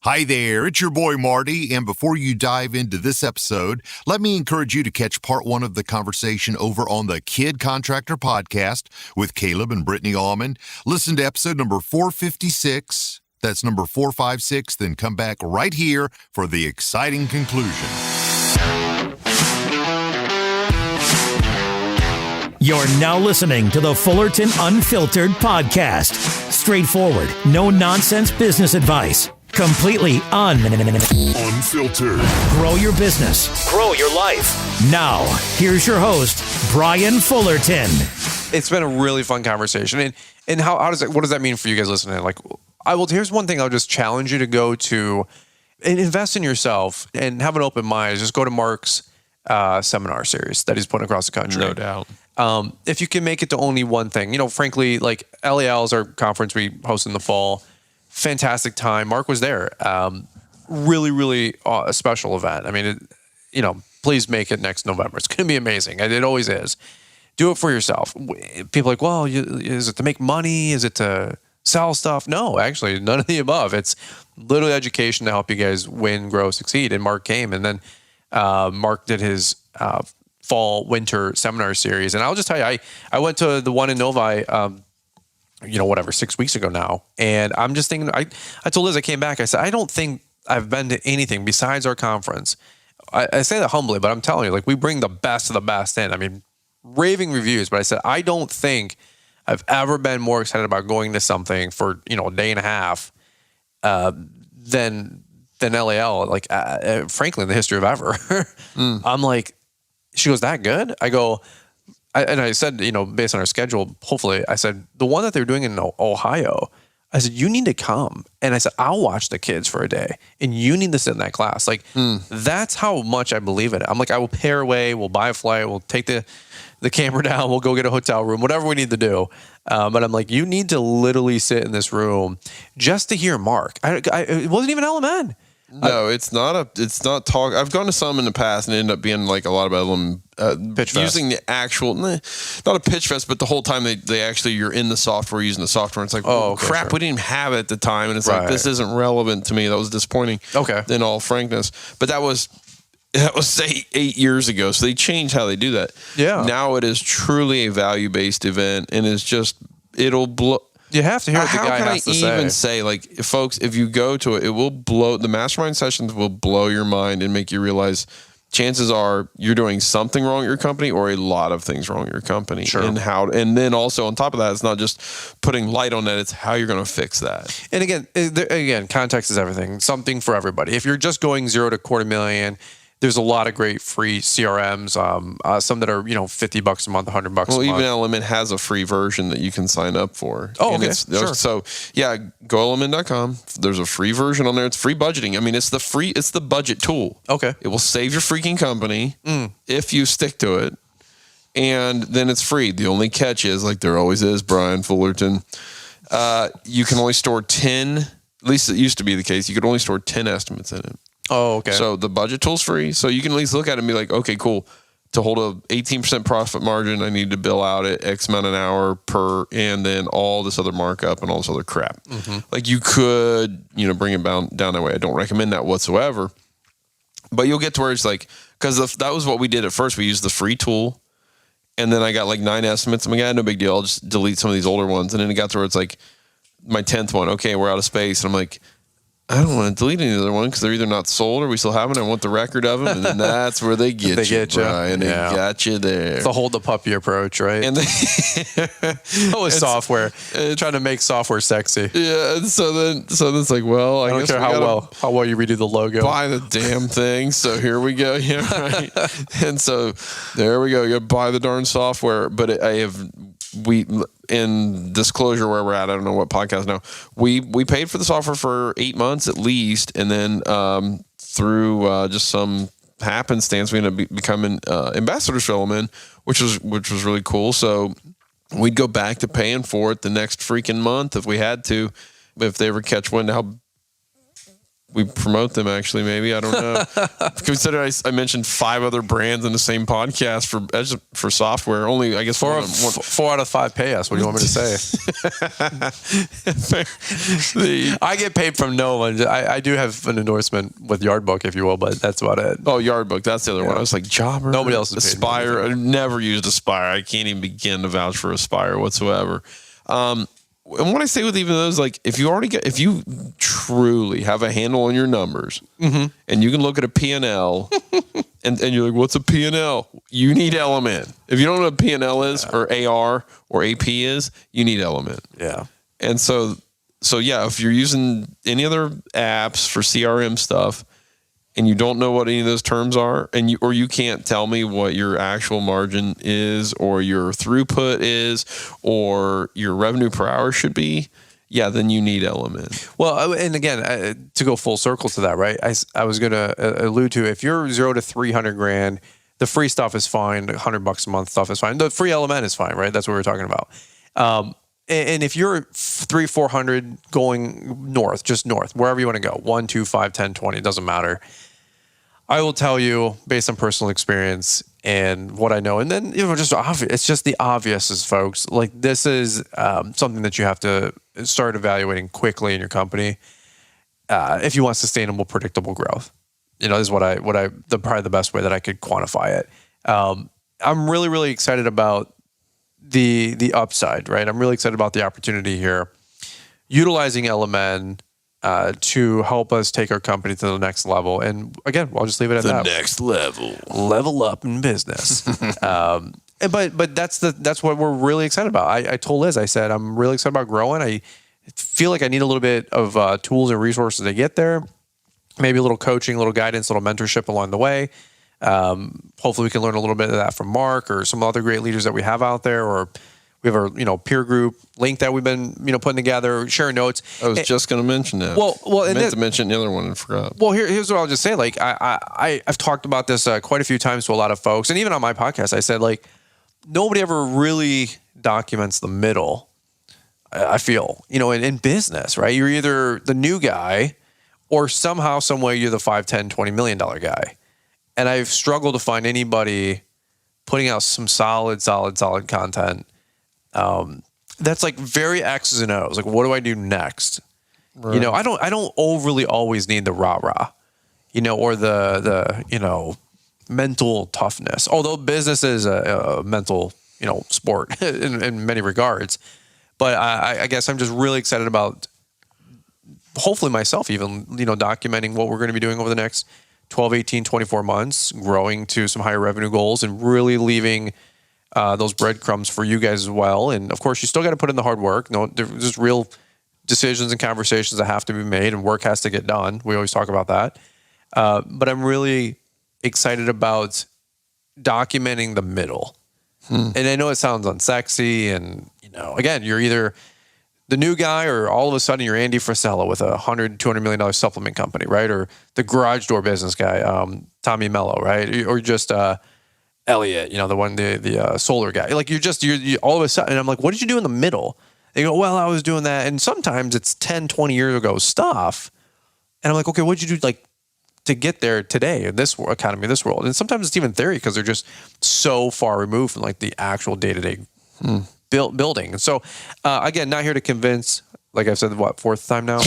Hi there, it's your boy Marty, and before you dive into this episode, let me encourage you to catch part 1 of the conversation over on the Kid Contractor podcast with Caleb and Brittany Allman. Listen to episode number 456, that's number 456, then come back right here for the exciting conclusion. You're now listening to the Fullerton Unfiltered podcast. Straightforward, no-nonsense business advice. Completely unfiltered. Grow your business. Grow your life. Now, here's your host, Brian Fullerton. It's been a really fun conversation. And how does it, what does that mean for you guys listening? Like, here's one thing I'll just challenge you to go to and invest in yourself and have an open mind. Just go to Mark's seminar series that he's putting across the country. No doubt. If you can make it to only one thing, frankly, like LAL is our conference we host in the fall. Fantastic time. Mark was there. Really, really a special event. I mean, please make it next November. It's going to be amazing. It always is. Do it for yourself. People are like, well, is it to make money? Is it to sell stuff? No, actually, none of the above. It's literally education to help you guys win, grow, succeed. And Mark came, and then Mark did his fall, winter seminar series. And I'll just tell you, I went to the one in Novi 6 weeks ago now. And I'm just thinking, I told Liz, I came back, I said, I don't think I've been to anything besides our conference. I say that humbly, but I'm telling you, like, we bring the best of the best in. I mean, raving reviews, but I said, I don't think I've ever been more excited about going to something for, a day and a half than LAL, like, frankly, in the history of ever. I'm like, she goes, that good? I go, I said, based on our schedule, hopefully, I said, the one that they're doing in Ohio, I said, you need to come. And I said, I'll watch the kids for a day and you need to sit in that class. Like, that's how much I believe in it. I'm like, I will pair away, we'll buy a flight, we'll take the camera down, we'll go get a hotel room, whatever we need to do. But I'm like, you need to literally sit in this room just to hear Mark. It wasn't even LMN. No, it's not talk. I've gone to some in the past and it ended up being like a lot about them pitch fest. Using the actual, not a pitch fest, but the whole time they actually, you're in the software, using the software. It's like, crap, sure. We didn't even have it at the time. And it's like, this isn't relevant to me. That was disappointing. Okay. In all frankness. But that was say 8 years ago. So they changed how they do that. Yeah. Now it is truly a value-based event and it's just, it'll blow. You have to hear what the guy has to say. How can I even say, like, folks, if you go to it, it will blow, the mastermind sessions will blow your mind and make you realize chances are you're doing something wrong at your company or a lot of things wrong at your company. Sure. And then also on top of that, it's not just putting light on that, it's how you're going to fix that. And again, context is everything. Something for everybody. If you're just going 0 to $250,000, there's a lot of great free CRMs, some that are, $50 a month, $100 a month. Well, even LMN has a free version that you can sign up for. Oh, okay. Sure. So, yeah, go LMN.com. There's a free version on there. It's free budgeting. I mean, it's the budget tool. Okay. It will save your freaking company if you stick to it. And then it's free. The only catch is, like there always is, Brian Fullerton, you can only store 10, at least it used to be the case, you could only store 10 estimates in it. Oh, okay. So the budget tool's free. So you can at least look at it and be like, okay, cool. To hold a 18% profit margin, I need to bill out at X amount an hour per, and then all this other markup and all this other crap. Mm-hmm. Like you could, bring it down that way. I don't recommend that whatsoever. But you'll get to where it's like, because that was what we did at first. We used the free tool, and then I got like 9 estimates. I'm like, no big deal. I'll just delete some of these older ones. And then it got to where it's like my 10th one. Okay, we're out of space. And I'm like, I don't want to delete any other one because they're either not sold or we still have them. I want the record of them, and then that's where they get you, Brian. They got you there. It's the hold the puppy approach, right? And always software, trying to make software sexy. Yeah, and so then it's like, well, I don't guess care how well you redo the logo. Buy the damn thing. So here we go. Yeah, right. And so there we go. You got to buy the darn software. But in disclosure where we're at, I don't know what podcast now, we paid for the software for 8 months at least, and then through just some happenstance we ended up becoming ambassadors for LMN, which was really cool. So we'd go back to paying for it the next freaking month if we had to, if they ever catch wind of how we promote them, actually. Maybe, I don't know. Consider I mentioned 5 other brands in the same podcast for software. Only, I guess, 4 out of 5 pay us. What do you want me to say? I get paid from no one. I do have an endorsement with Yardbook, if you will, but that's about it. Oh, Yardbook, that's the other one. I was like, Jobber. Nobody else is Aspire. I've never used Aspire. I can't even begin to vouch for Aspire whatsoever. And what I say with even those, like, if you truly have a handle on your numbers, and you can look at a P&L and you're like, what's a P&L? You need LMN. If you don't know what P&L is, or AR or AP is, you need LMN. Yeah. And so yeah, if you're using any other apps for CRM stuff and you don't know what any of those terms are, and you can't tell me what your actual margin is, or your throughput is, or your revenue per hour should be, yeah, then you need LMN. Well, and again, to go full circle to that, right? I was going to allude to, if you're 0 to 300 grand, the free stuff is fine. $100 a month stuff is fine. The free LMN is fine, right? That's what we were talking about. And if you're 300-400 going north, just north, wherever you want to go, 1, 2, 5, 10, 20, it doesn't matter. I will tell you, based on personal experience and what I know, and then, just obvious. It's just the obvious, is, folks. Like, this is something that you have to start evaluating quickly in your company if you want sustainable, predictable growth. This is probably the best way that I could quantify it. I'm really, really excited about the upside, right? I'm really excited about the opportunity here, utilizing LMN to help us take our company to the next level. And again, I'll just leave it at that. The next level. Level up in business. But that's what we're really excited about. I told Liz, I said, I'm really excited about growing. I feel like I need a little bit of tools and resources to get there. Maybe a little coaching, a little guidance, a little mentorship along the way. Hopefully we can learn a little bit of that from Mark or some other great leaders that we have out there, or we have our, peer group link that we've been, putting together, sharing notes. I was just going to mention that. Well, I meant to mention the other one and forgot. Well, here's what I'll just say. Like, I've talked about this quite a few times to a lot of folks, and even on my podcast, I said, like, nobody ever really documents the middle. I feel, in business, right? You're either the new guy, or somehow, some way, you're the $5, $10, $20 million guy. And I've struggled to find anybody putting out some solid content that's like very X's and O's. Like, what do I do next? Right. I don't overly always need the rah-rah, or the mental toughness. Although business is a mental, sport in many regards. But I guess I'm just really excited about, hopefully myself even, documenting what we're going to be doing over the next 12, 18, 24 months, growing to some higher revenue goals, and really leaving those breadcrumbs for you guys as well. And of course, you still got to put in the hard work. There's real decisions and conversations that have to be made, and work has to get done. We always talk about that. But I'm really excited about documenting the middle. And I know it sounds unsexy, and again, you're either the new guy, or all of a sudden you're Andy Frisella with a $100-200 million supplement company, right? Or the garage door business guy, Tommy Mello, right? Or just Elliot, the solar guy. Like, you're all of a sudden, and I'm like, what did you do in the middle? They go, well, I was doing that. And sometimes it's 10, 20 years ago stuff. And I'm like, okay, what did you do, like, to get there today in this economy, this world? And sometimes it's even theory, because they're just so far removed from, like, the actual day-to-day building. And so, again, not here to convince. Like I've said, fourth time now?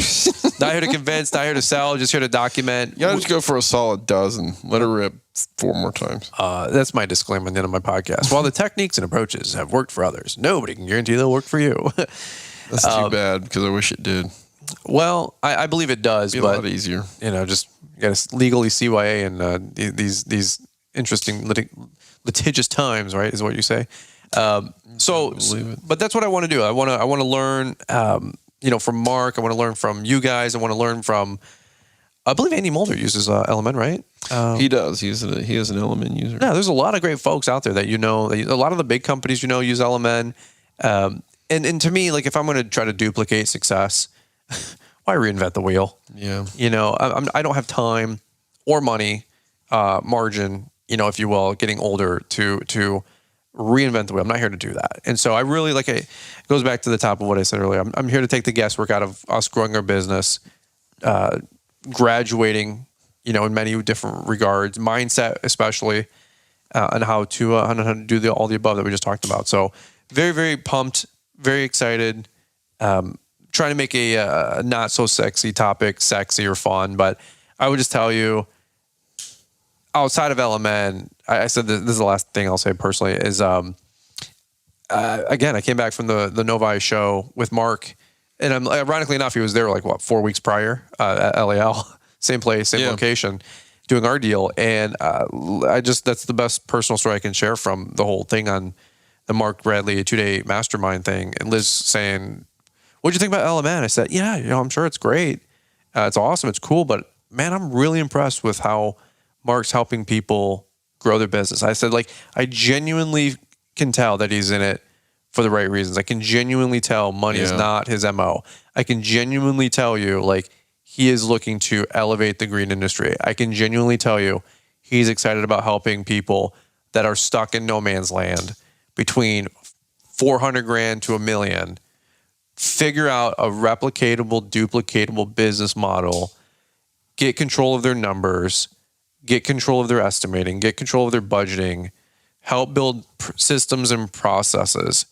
Not here to convince, not here to sell, just here to document. You gotta just go for a solid dozen. Let it rip 4 more times. That's my disclaimer at the end of my podcast. While the techniques and approaches have worked for others, nobody can guarantee they'll work for you. That's too bad, because I wish it did. Well, I believe it does. It'd be a lot easier. Just you gotta legally CYA and these interesting litigious times, right, is what you say. But that's what I want to do. I want to learn, from Mark. I want to learn from you guys. I want to learn from, I believe Andy Mulder uses LMN, right? He does. He is an LMN user. Yeah, there's a lot of great folks out there that a lot of the big companies use LMN. And to me, like, if I'm going to try to duplicate success, why reinvent the wheel? Yeah. I don't have time or money, margin, if you will, getting older to reinvent the wheel. I'm not here to do that. And so I really it goes back to the top of what I said earlier. I'm here to take the guesswork out of us growing our business, graduating, in many different regards, mindset especially, and how to do all the above that we just talked about. So very, very pumped, very excited. Trying to make a not so sexy topic sexy or fun, but I would just tell you, outside of LMN, I said this is the last thing I'll say personally is, again, I came back from the Novi show with Mark, and ironically enough, he was there 4 weeks prior at LAL, same place, same location, doing our deal. And that's the best personal story I can share from the whole thing on the Mark Bradley 2-day mastermind thing. And Liz saying, "What'd you think about LMN?" I said, "Yeah, I'm sure it's great. It's awesome. It's cool. But man, I'm really impressed with how Mark's helping people grow their business." I said, I genuinely can tell that he's in it for the right reasons. I can genuinely tell money is not his MO. I can genuinely tell you, he is looking to elevate the green industry. I can genuinely tell you he's excited about helping people that are stuck in no man's land between 400 grand to $1 million figure out a replicatable, duplicatable business model, get control of their numbers, get control of their estimating, get control of their budgeting, help build systems and processes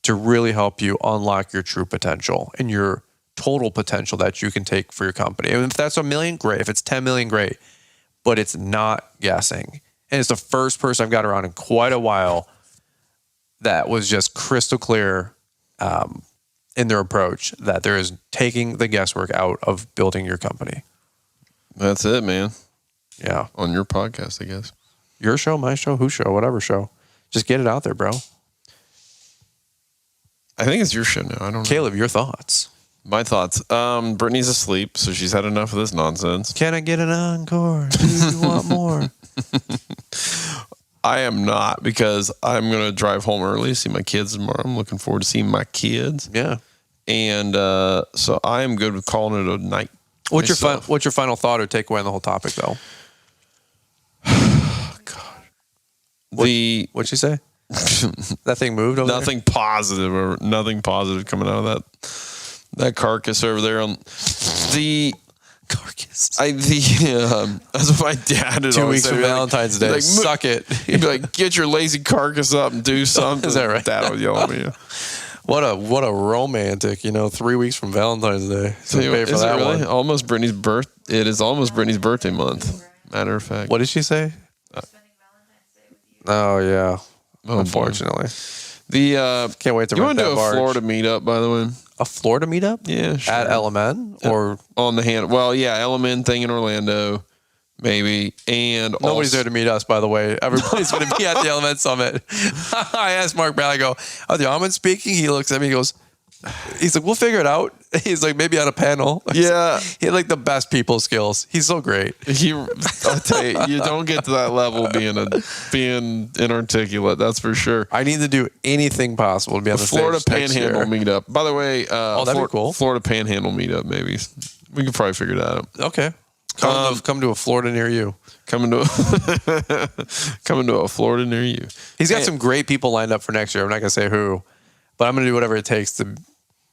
to really help you unlock your true potential and your total potential that you can take for your company. And if that's $1 million, great. If it's 10 million, great. But it's not guessing. And it's the first person I've got around in quite a while that was just crystal clear in their approach that there is taking the guesswork out of building your company. That's it, man. Yeah. On your podcast, I guess. Your show, my show, whose show, whatever show. Just get it out there, bro. I think it's your show now. I don't know. Caleb, your thoughts. My thoughts. Brittany's asleep, so she's had enough of this nonsense. Can I get an encore? Do you want more? I am not, because I'm going to drive home early to see my kids tomorrow. I'm looking forward to seeing my kids. Yeah. And so I am good with calling it a night. What's your final thought or takeaway on the whole topic, though? God. What'd she say? That thing moved over nothing there? Nothing positive coming out of that carcass over there on the carcass. That's what my dad did. 2 weeks from Valentine's Day. Suck it. He'd be like, "Get your lazy carcass up and do something." Is that right? Dad would yell at me. What a romantic, 3 weeks from Valentine's Day. So pay for that really? one. Almost Brittany's birth. It is almost Brittany's birthday month. Matter of fact. What did she say? Oh yeah. Unfortunately. Can't wait to you rent want to that do a barge. Florida meetup, by the way? A Florida meetup? Yeah, sure. At LMN or on the hand? Well, yeah, LMN thing in Orlando, maybe. And nobody's there to meet us, by the way. Everybody's going to be at the LMN Summit. I asked Mark Bradley, I go, "Are the almonds speaking?" He looks at me, he goes, he's like, "We'll figure it out." He's like, "Maybe on a panel." Yeah. He had the best people skills. He's so great. I'll tell you, you don't get to that level being inarticulate. That's for sure. I need to do anything possible to be on the Florida stage Panhandle meetup. By the way, that'd be cool. Florida Panhandle meetup, maybe. We could probably figure that out. Okay. Come to a Florida near you. Coming to a Florida near you. He's got some great people lined up for next year. I'm not going to say who, but I'm going to do whatever it takes to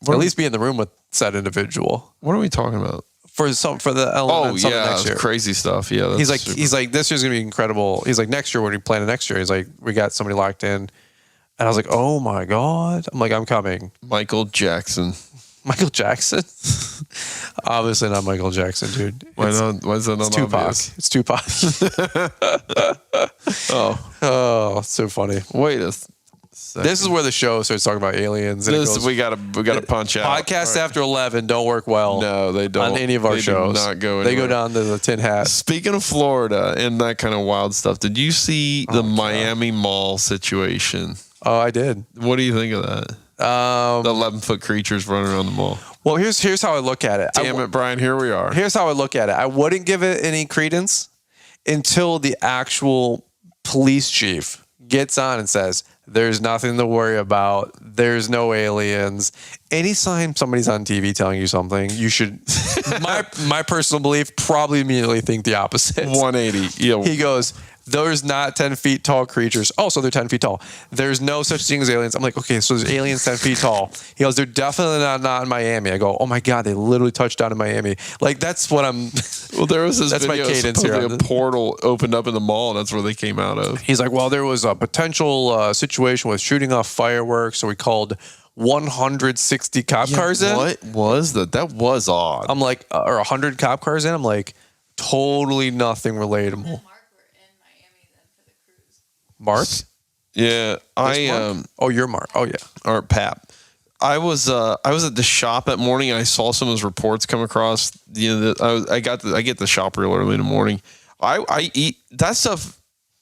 at least be in the room with said individual. What are we talking about? For the LMN Summit next year. Crazy stuff. Yeah. He's like, this year's going to be incredible. He's like, next year, when we plan next year, he's like, we got somebody locked in. And I was like, oh my God. I'm like, I'm coming. Michael Jackson. Michael Jackson? Obviously not Michael Jackson, dude. Why is that not Tupac. obvious? It's Tupac. Oh, it's so funny. Wait a second. This is where the show starts talking about aliens. And we gotta punch out. Podcasts after 11 don't work well. No, they don't. On any of our shows. Do not go they go anywhere. down to the tin hat. Speaking of Florida and that kind of wild stuff, did you see the Miami Mall situation? Oh, I did. What do you think of that? The 11-foot creatures running around the mall. Well, here's how I look at it. Damn it, Brian, here we are. Here's how I look at it. I wouldn't give it any credence until the actual police chief gets on and says, "There's nothing to worry about. There's no aliens." Anytime somebody's on TV telling you something, you should, my personal belief, probably immediately think the opposite. 180. Yeah. He goes, There's not 10 feet tall creatures. Oh, so they're 10 feet tall. There's no such thing as aliens. I'm like, okay, so there's aliens 10 feet tall. He goes, they're definitely not in Miami. I go, oh my God, they literally touched down in Miami. Like, that's what I'm. Well, there was this that's video, my cadence here. a portal opened up in the mall, and that's where they came out of. He's like, well, there was a potential situation with shooting off fireworks, so we called 160 cop cars in. What was that? That was odd. I'm like, or 100 cop cars in. I'm like, totally nothing relatable. Mark were in Miami then for the cruise. Mark? Yeah, Mark? Oh, you're Mark. Oh, yeah. Or Pap. I was at the shop that morning, and I saw some of those reports come across. I get the shop real early in the morning. I eat that stuff.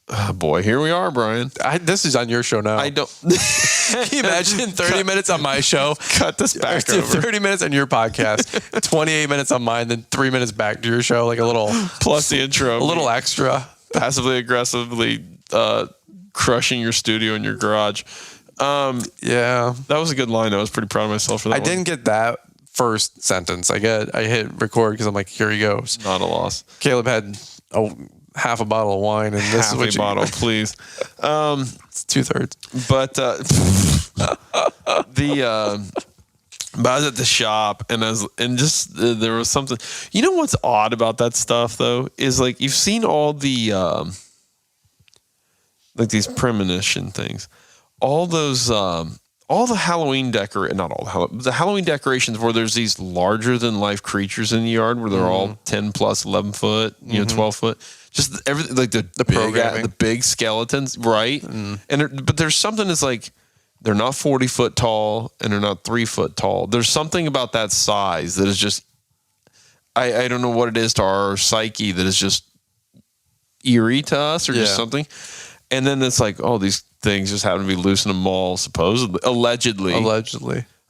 Oh boy, here we are, Brian. This is on your show now. I don't. Can you imagine 30 minutes on my show? Cut this back over. 30 minutes on your podcast, 28 minutes on mine, then 3 minutes back to your show, like a little plus the intro, a little extra, passively aggressively crushing your studio in your garage. Yeah, that was a good line. I was pretty proud of myself for that. I didn't get that first sentence. I hit record because I'm like, here he goes. Not a loss. Caleb had half a bottle of wine, and this half is a bottle, please. It's 2/3. But but I was at the shop, and there was something. You know what's odd about that stuff though is like you've seen all the like these premonition things, all those all the Halloween the Halloween decorations where there's these larger than life creatures in the yard where they're all 10 plus 11 foot, 12 foot, just everything like the big skeletons, right? But there's something that's like they're not 40 foot tall and they're not 3 foot tall. There's something about that size that is just I don't know what it is to our psyche that is just eerie to us or just something. And then it's like, oh, these things just happen to be loose in a mall, supposedly, allegedly.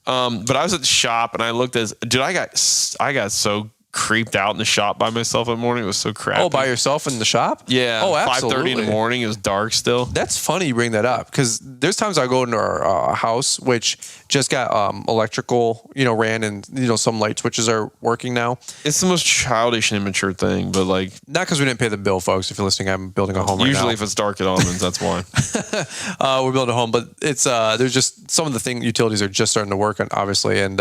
But I was at the shop and I looked I got so creeped out in the shop by myself that morning. It was so crappy. Oh, by yourself in the shop? Yeah. Oh, absolutely. 5:30 in the morning. It was dark still. That's funny you bring that up because there's times I go into our house, which just got electrical, ran and, some light switches are working now. It's the most childish and immature thing, but like. Not because we didn't pay the bill, folks. If you're listening, I'm building a home right now. Usually if it's dark at Almonds, that's why. We're building a home, but it's, there's just some of the utilities are just starting to work on, obviously. And,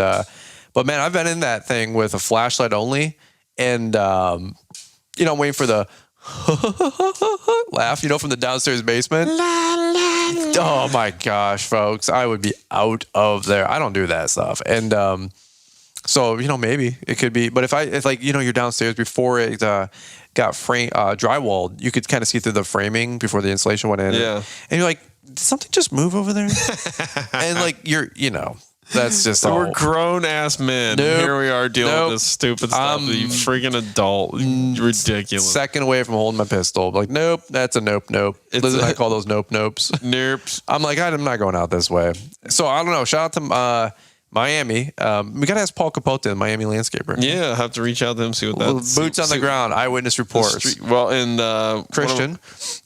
but man, I've been in that thing with a flashlight only. And, I'm waiting for the laugh, from the downstairs basement. Oh my gosh, folks. I would be out of there. I don't do that stuff. And, so, maybe it could be, but if you're downstairs before it, got drywalled, you could kind of see through the framing before the insulation went in. Yeah. And you're like, did something just move over there? And that's just we're grown ass men. Nope. Here we are dealing with this stupid stuff. You freaking adult. Ridiculous. Second away from holding my pistol. Like, nope, that's a nope. Liz and I call those nopes. Nerps. I'm like, I'm not going out this way. So I don't know. Shout out to Miami. We got to ask Paul Capote, the Miami landscaper. Yeah, I have to reach out to him, see what that's. Boots on the ground, eyewitness reports. Well, and Christian,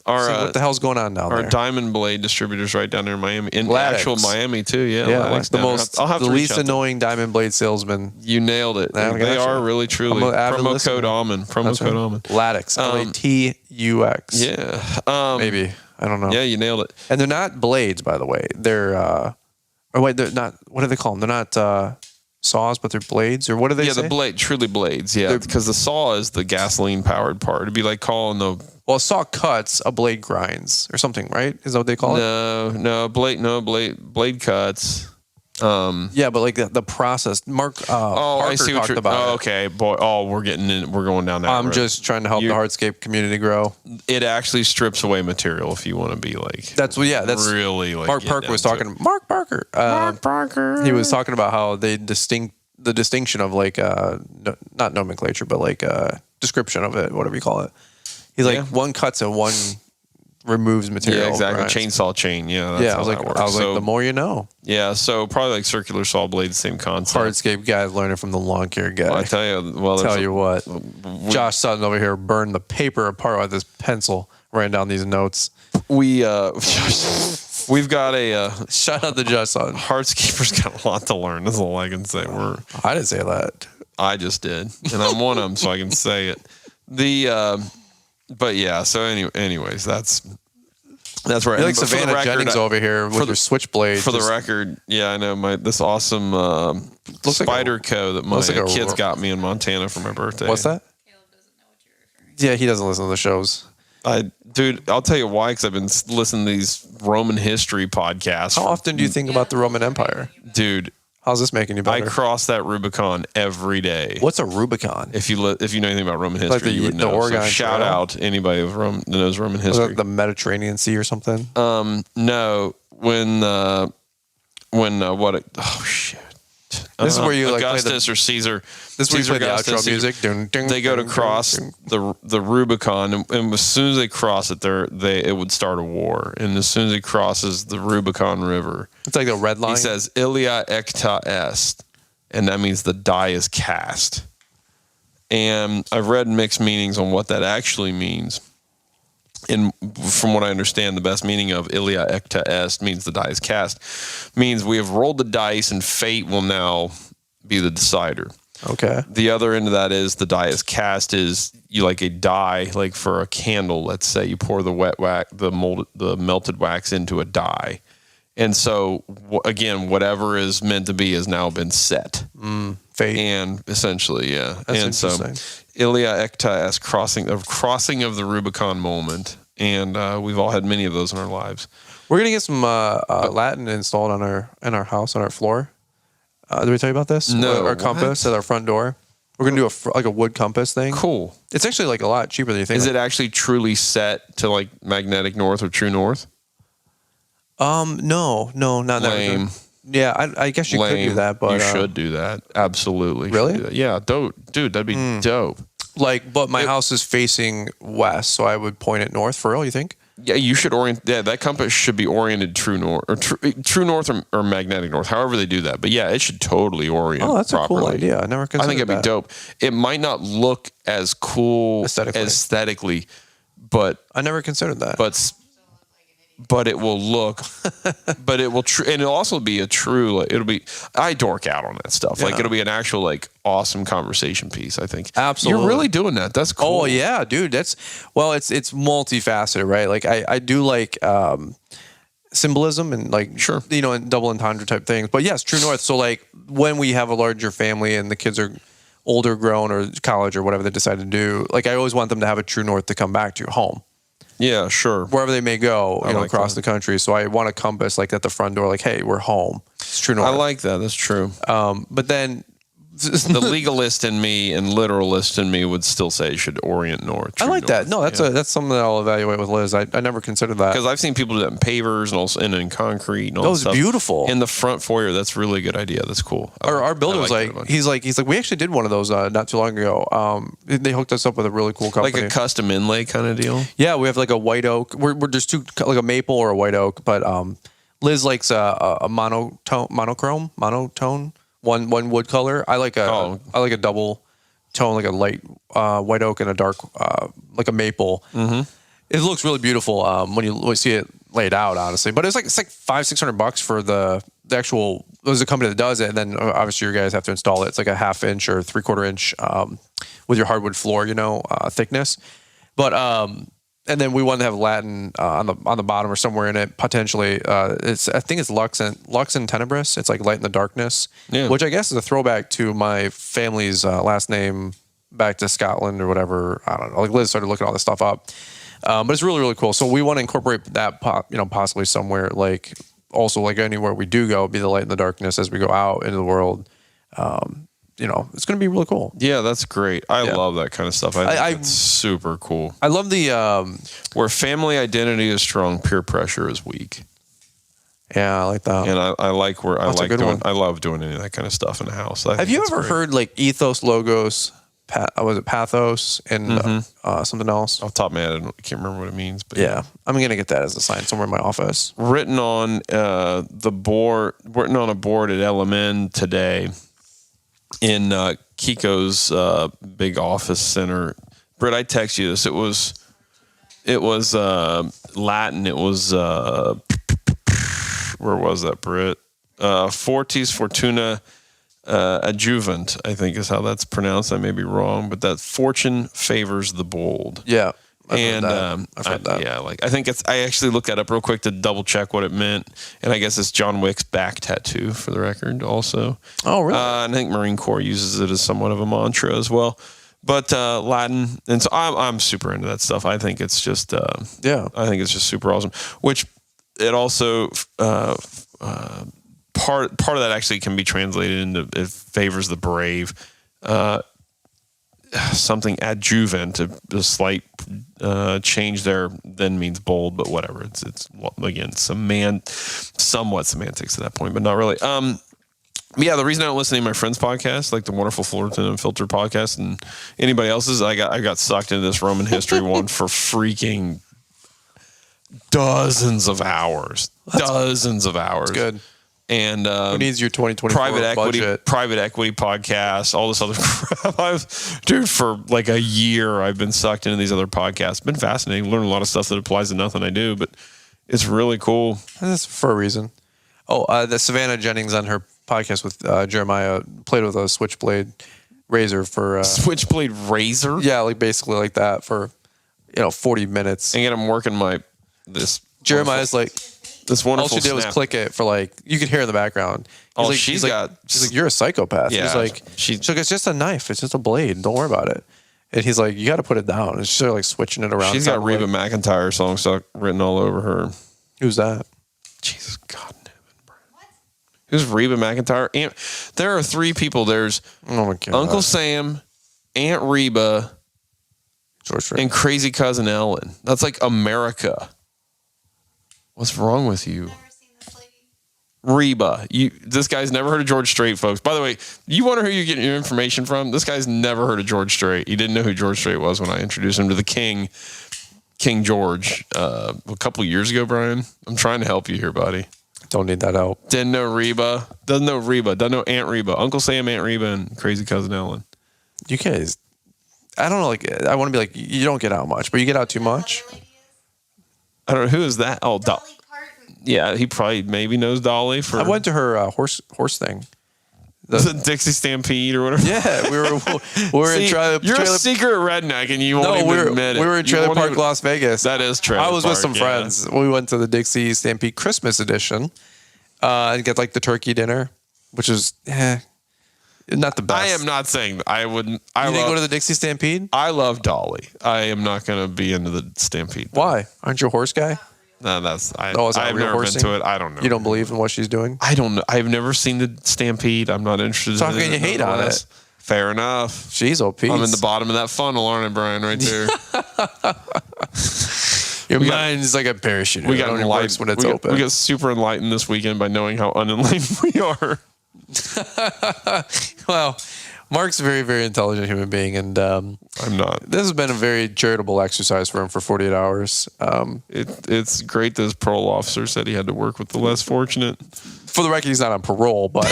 what the hell's going on down there? Our Diamond Blade distributors right down there in Miami. In actual Miami, too. Yeah, the least annoying Diamond Blade salesman. You nailed it. They are really, truly. Promo code Almond. Promo code Almond. Latix. LATUX. Yeah. Maybe. I don't know. Yeah, you nailed it. And they're not blades, by the way. They're... they're not. What do they call them? They're not saws, but they're blades, or what do they say? Yeah, truly blades. Yeah, because the saw is the gasoline powered part. It'd be like calling the. Well, a saw cuts, a blade grinds, or something, right? Is that what they call it? Blade cuts. Yeah, but like the process. Mark. Parker I see what talked about. Oh, okay, boy. Oh, we're going down that. I'm just trying to help the hardscape community grow. It actually strips away material if you want to be like. That's really like. Mark Parker was talking. Mark Parker. Mark Parker. He was talking about how the distinction of like not nomenclature, but like description of it, whatever you call it. He's like one cuts and one removes material. Yeah, exactly. Right? Chainsaw chain. Yeah. That's I was like, the more you know. Yeah. So probably like circular saw blade, same concept. Hardscape guy learning from the lawn care guy. Well, I tell you. What. Josh Sutton over here burned the paper apart with his pencil, writing down these notes. We've got a shout out to Josh Sutton. Hardscaper's got a lot to learn. That's all I can say. I didn't say that. I just did, and I'm one of them, so I can say it. But yeah, so anyways, that's right. You're like Savannah Jennings over here with your switchblade. For the record, yeah, I know this awesome spider co that my kids got me in Montana for my birthday. What's that? Caleb doesn't know what you're referring to. Yeah, he doesn't listen to the shows. Dude, I'll tell you why, because I've been listening to these Roman history podcasts. How often do you think about the Roman Empire? Dude, how's this making you better? I cross that Rubicon every day. What's a Rubicon? If you know anything about Roman history, Like you would know. the Oregon So shout Trail? out anybody that knows Roman Was history. that the Mediterranean Sea or something? No, oh shit. This is where you like play Augustus or Caesar. This is where you Caesar play the Augustus, outro music. Dun, dun, They go to dun, cross dun, dun. the Rubicon, and as soon as they cross it, it would start a war. And as soon as he crosses the Rubicon River, It's like the red line. he says "Ilia ecta est," and that means the die is cast. And I've read mixed meanings on what that actually means. And from what I understand, the best meaning of "Ilia ecta est" means the die is cast, means we have rolled the dice and fate will now be the decider. Okay. The other end of that is the die is cast is you like a die, like for a candle, let's say you pour the the melted wax into a die. And so again, whatever is meant to be has now been set. Fate. And essentially, yeah. That's and so interesting. Ilia ecta est, crossing of the Rubicon moment. And we've all had many of those in our lives. We're gonna get some Latin installed in our house on our floor. Did we tell you about this? No, Our compass at our front door. We're gonna do a wood compass thing. Cool. It's actually like a lot cheaper than you think. Is it actually truly set to like magnetic north or true north? No, not Lame. that. Yeah, I guess you could do that, but you should do that. Absolutely. Really? Should do that. Yeah, dope. Dude, that'd be dope. but my house is facing west, so I would point it north. For real, you think? Yeah, you should orient. Yeah, that compass should be oriented true north or true north or magnetic north. However they do that, but yeah, it should totally orient. Oh, that's properly. a cool idea. I never considered I think it'd that. be dope. It might not look as cool aesthetically, but I never considered that. but it will look, but it will, and it'll also be a true, like, it'll be, I dork out on that stuff. Like, Yeah. it'll be an actual, like, awesome conversation piece, I think. Absolutely. You're really doing that. That's cool. Oh yeah, dude. It's multifaceted, right? Like I do like symbolism and like Sure. and double entendre type things. But yes, true north. So like when we have a larger family and the kids are older, grown, or college or whatever they decide to do, like I always want them to have a true north to come back to home. Yeah, sure. Wherever they may go, I like across that. the country. So I want a compass like at the front door, like, hey, we're home. It's true north. I like that. That's true. But then The legalist in me and literalist in me would still say you should orient north. I true like that. north. No, Yeah. that's something that I'll evaluate with Liz. I never considered that. Because I've seen people do that in pavers and also in concrete and all That that was stuff. beautiful. In the front foyer, that's a really good idea. That's cool. Our builder I was like that a like, bunch. he's like, we actually did one of those not too long ago. They hooked us up with a really cool company. like a custom inlay kind of deal. Yeah, we have like a white oak. We're just two, like a maple or a white oak. But Liz likes a monotone, one wood color. I like a double tone, like a light white oak and a dark like a maple. Mm-hmm. It looks really beautiful when you see it laid out, honestly. But it's like $500-600 for the actual. There's a company that does it, and then obviously you guys have to install it. It's like a 1/2 inch or 3/4 inch with your hardwood floor, thickness. But and then we wanted to have Latin on the bottom or somewhere in it potentially. I think it's Lux and Tenebris. It's like light in the darkness, which I guess is a throwback to my family's last name back to Scotland or whatever. I don't know. Like Liz started looking all this stuff up, but it's really, really cool. So we want to incorporate that, possibly somewhere, like also like anywhere we do go, be the light in the darkness as we go out into the world. It's going to be really cool. Yeah, that's great. I love that kind of stuff. I think it's super cool. I love the Where family identity is strong, peer pressure is weak. Yeah, I like that. And I like where That's a good one. I love doing any of that kind of stuff in the house. Have you ever heard like ethos, logos, was it pathos and something else? Off the top of my head, I can't remember what it means. But Yeah, I'm gonna get that as a sign somewhere in my office. written on a board at LMN today in Kiko's big office center. Britt, I text you this. It was Latin. It was where was that, Britt? Fortis Fortuna Adjuvant, I think is how that's pronounced. I may be wrong, but that fortune favors the bold. Yeah, I've heard that. Yeah, like I think I actually looked that up real quick to double check what it meant, and I guess it's John Wick's back tattoo for the record, also. Oh, really? And I think Marine Corps uses it as somewhat of a mantra as well. But Latin, and so I'm super into that stuff. I think it's just I think it's just super awesome. Which it also part of that actually can be translated into it favors the brave. Something adjuvant, a slight change there then means bold, but whatever. It's again somewhat semantics at that point, but not really. Yeah, the reason I don't listen to any of my friends' podcasts, like the wonderful Fullerton Unfiltered podcast and anybody else's, I got sucked into this Roman history one for freaking dozens of hours. That's good. And who needs your 2024 budget? Private equity podcasts, all this other crap. For like a year, I've been sucked into these other podcasts. It's been fascinating. Learned a lot of stuff that applies to nothing I do, but it's really cool. That's for a reason. Oh, the Savannah Jennings on her podcast with Jeremiah played with a switchblade razor for switchblade razor. Yeah, like basically like that for 40 minutes. And I'm working this. Jeremiah's like. This wonderful. All she did was click it for like you could hear in the background. She's like you're a psychopath. Yeah, he's like it's just a knife. It's just a blade. Don't worry about it. And he's like, you got to put it down. And she's sort of like switching it around. She's got Reba McEntire songs written all over her. Who's that? Jesus God in heaven, Brian. What? Who's Reba McEntire? There are three people. There's Uncle Sam, Aunt Reba, George Strait, and crazy cousin Ellen. That's like America. What's wrong with you? Never seen this lady. Reba. This guy's never heard of George Strait, folks. By the way, you wonder who you're getting your information from? This guy's never heard of George Strait. He didn't know who George Strait was when I introduced him to the King George, a couple of years ago, Brian. I'm trying to help you here, buddy. Don't need that help. Didn't know Reba. Doesn't know Reba. Doesn't know Aunt Reba. Uncle Sam, Aunt Reba, and crazy cousin Ellen. You guys, I don't know. Like, I want to be like, you don't get out much, but you get out too much. I don't know. Who is that? Oh, Dolly Parton. Yeah, he probably maybe knows Dolly. I went to her horse thing. The Dixie Stampede or whatever. Yeah, we were in trailer. You're a secret redneck, and you won't even admit it. We were in Trailer Park, Las Vegas. That is trailer. I was with some friends. We went to the Dixie Stampede Christmas edition and get like the turkey dinner, which is not the best. I am not saying I wouldn't. You didn't go to the Dixie Stampede? I love Dolly. I am not going to be into the Stampede. Why? Aren't you a horse guy? No, I've never horsing? been to it. I don't know. You don't believe in what she's doing? I don't know. I've never seen the Stampede. I'm not interested So in how it. can you hate on it? Fair enough. She's OP. I'm in the bottom of that funnel, aren't I, Brian, right there? Your mind's like a parachute. We got it only works when it's open. We got super enlightened this weekend by knowing how unenlightened we are. Well, Mark's a very, very intelligent human being, and I'm not. This has been a very charitable exercise for him for 48 hours. It's great that his parole officer said he had to work with the less fortunate. For the record, he's not on parole, but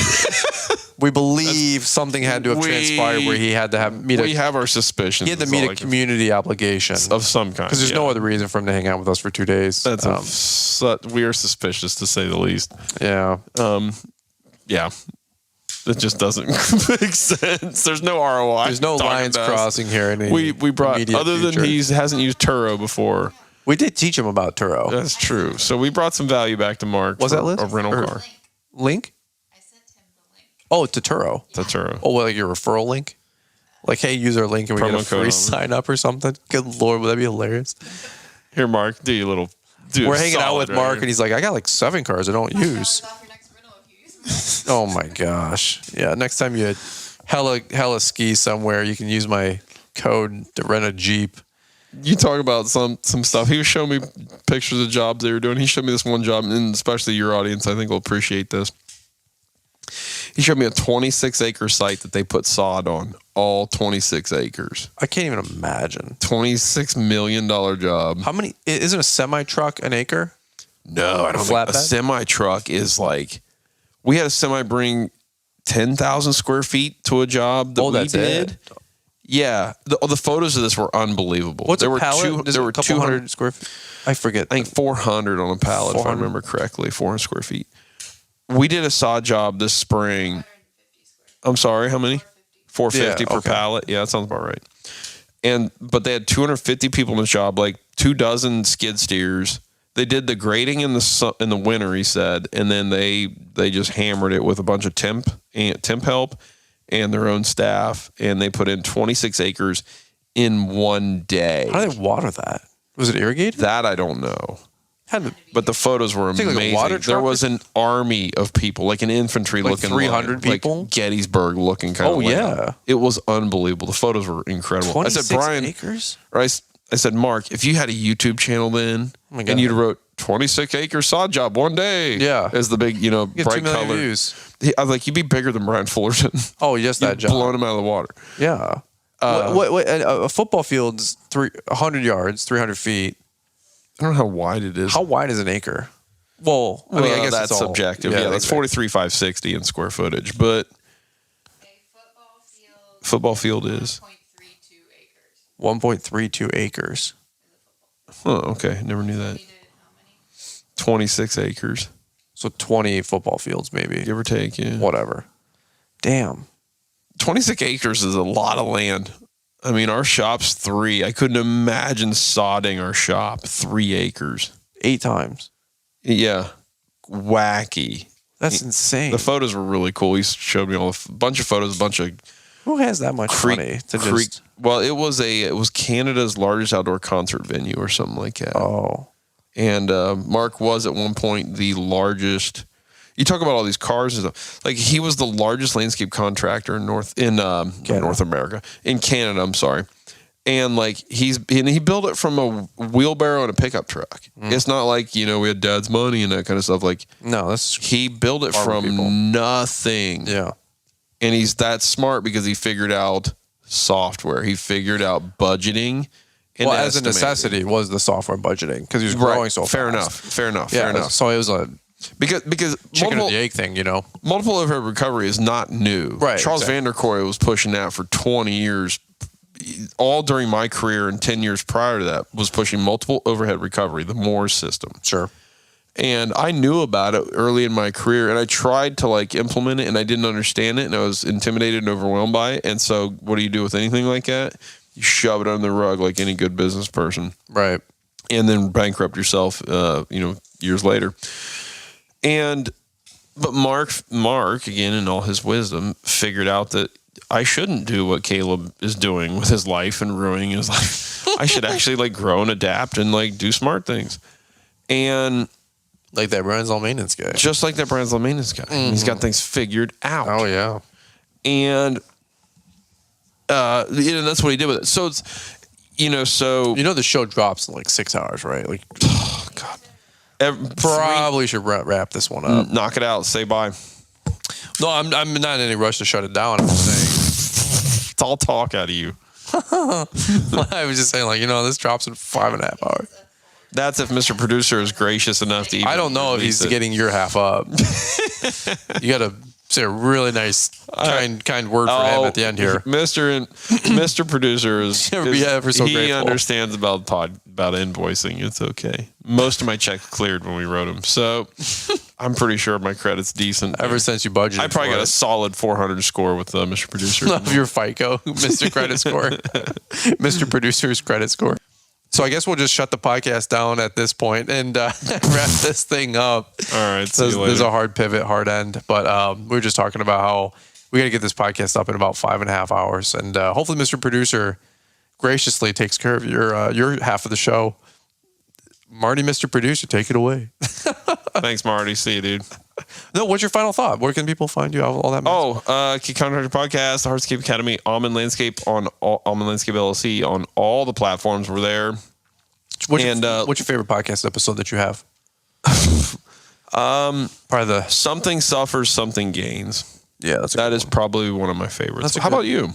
we believe something had to have transpired where he had to meet. We have our suspicions. He had to meet a community obligation of some kind, because there's no other reason for him to hang out with us for 2 days. We are suspicious, to say the least. Yeah. Yeah. It just doesn't make sense. There's no ROI. There's no lines crossing here. We brought, other than he hasn't used Turo before. We did teach him about Turo. That's true. So we brought some value back to Mark. Was that a rental car? Link? I sent him the link. Oh, to Turo. To Turo. Oh, like your referral link? Like, hey, use our link and we get a free sign up or something? Good Lord, would that be hilarious? Here, Mark, We're hanging out with Mark and he's like, I got like 7 cars I don't use. Oh my gosh. Yeah, next time you hella ski somewhere, you can use my code to rent a Jeep. You talk about some stuff. He was showing me pictures of jobs they were doing. He showed me this one job, and especially your audience, I think will appreciate this. He showed me a 26-acre site that they put sod on, all 26 acres. I can't even imagine. $26 million job. How many? Isn't a semi-truck an acre? No, I don't think a semi-truck is like... We had a semi bring 10,000 square feet to a job that we did. It. Yeah. The photos of this were unbelievable. What's a pallet? There were 200 square feet. I forget. I think 400 on a pallet, if I remember correctly. 400 square feet. We did a sod job this spring. I'm sorry, how many? 450 per pallet. Yeah, that sounds about right. But they had 250 people in the job, like 24 skid steers. They did the grading in the winter, he said, and then they just hammered it with a bunch of temp help and their own staff, and they put in 26 acres in one day. How do they water that? Was it irrigated? That I don't know. But the photos were like a amazing. water There truck was an army of people, like an infantry Like looking 300 line, people? like Gettysburg looking kind of. Oh, yeah. It was unbelievable. The photos were incredible. 26 I said, Brian, acres? or I said, Mark, if you had a YouTube channel then, my God. and you'd wrote 26 acre sod job one day, Yeah. as the big, You get bright 2 million color. views. I was like, you'd be bigger than Brian Fullerton. Oh, just that You'd job. blown him out of the water. Yeah. A football field's 100 yards, 300 feet. I don't know how wide it is. How wide is an acre? Well, I mean, I guess that's it's all subjective. Yeah, that's 43,560 in square footage, but A football field is 1.32 acres. 1.32 acres. Oh, okay. Never knew that. We did how many? 26 acres, So 20 football fields, maybe. give or take. Yeah. Whatever. Damn. 26 acres is a lot of land. I mean, our shop's 3. I couldn't imagine sodding our shop 3 acres. 8 times. Yeah. Wacky. That's insane. The photos were really cool. He showed me bunch of photos, a bunch of Who has that much money to just... Well, it was Canada's largest outdoor concert venue or something like that. Oh. And Mark was at one point the largest. You talk about all these cars and stuff. Like he was the largest landscape contractor in North America, in Canada. I'm sorry. And like he built it from a wheelbarrow and a pickup truck. It's not like we had dad's money and that kind of stuff. Like No, that's... he built it Farmer from people. nothing. Yeah. And he's that smart because he figured out software. He figured out budgeting. And Well, as a estimating. necessity was the software budgeting because he was growing so fast. Fair enough. Fair enough. So it was a Because chicken or the egg thing, multiple overhead recovery is not new. Right, Charles exactly. Vanderkoy was pushing that for 20 years. All during my career and 10 years prior to that was pushing multiple overhead recovery, the Moore system. Sure. And I knew about it early in my career, and I tried to implement it, and I didn't understand it, and I was intimidated and overwhelmed by it. And so, what do you do with anything like that? You shove it under the rug like any good business person, Right. and then bankrupt yourself, years later. But Mark, again, in all his wisdom, figured out that I shouldn't do what Caleb is doing with his life and ruining his life. I should actually grow and adapt and do smart things. And Like that Brandsville maintenance guy. just like that Brandsville maintenance guy, he's got things figured out. Oh, yeah. And that's what he did with it. So it's The show drops in 6 hours, right? oh god, Probably should wrap this one up. knock it out, say bye. No, I'm not in any rush to shut it down. I'm just saying. It's all talk out of you. I was just saying, this drops in 5.5 hours. That's if Mr. Producer is gracious enough to even I don't know if he's release it. getting your half up. You got to say a really nice, kind word for him at the end here. Mr. Producer is Be ever so he grateful. understands about invoicing. It's okay. Most of my checks cleared when we wrote them, so I'm pretty sure my credit's decent. Ever since you budgeted, I probably for got a it. solid 400 score with Mr. Producer. Of your FICO, Mr. Credit Score, Mr. Producer's credit score. So I guess we'll just shut the podcast down at this point and wrap this thing up. All right, see you There's later. a hard pivot, hard end, but we were just talking about how we got to get this podcast up in about 5.5 hours, and hopefully, Mr. Producer graciously takes care of your half of the show. Marty, Mr. Producer, take it away. Thanks, Marty. See you, dude. No, what's your final thought? Where can people find you? All that. Key Contractor Podcast, the Hardscape Academy, Almond Landscape Almond Landscape LLC on all the platforms. We're there. What's your favorite podcast episode that you have? Probably the Something Suffers, Something Gains. yeah. That is probably one of my favorites. That's a How good- about you?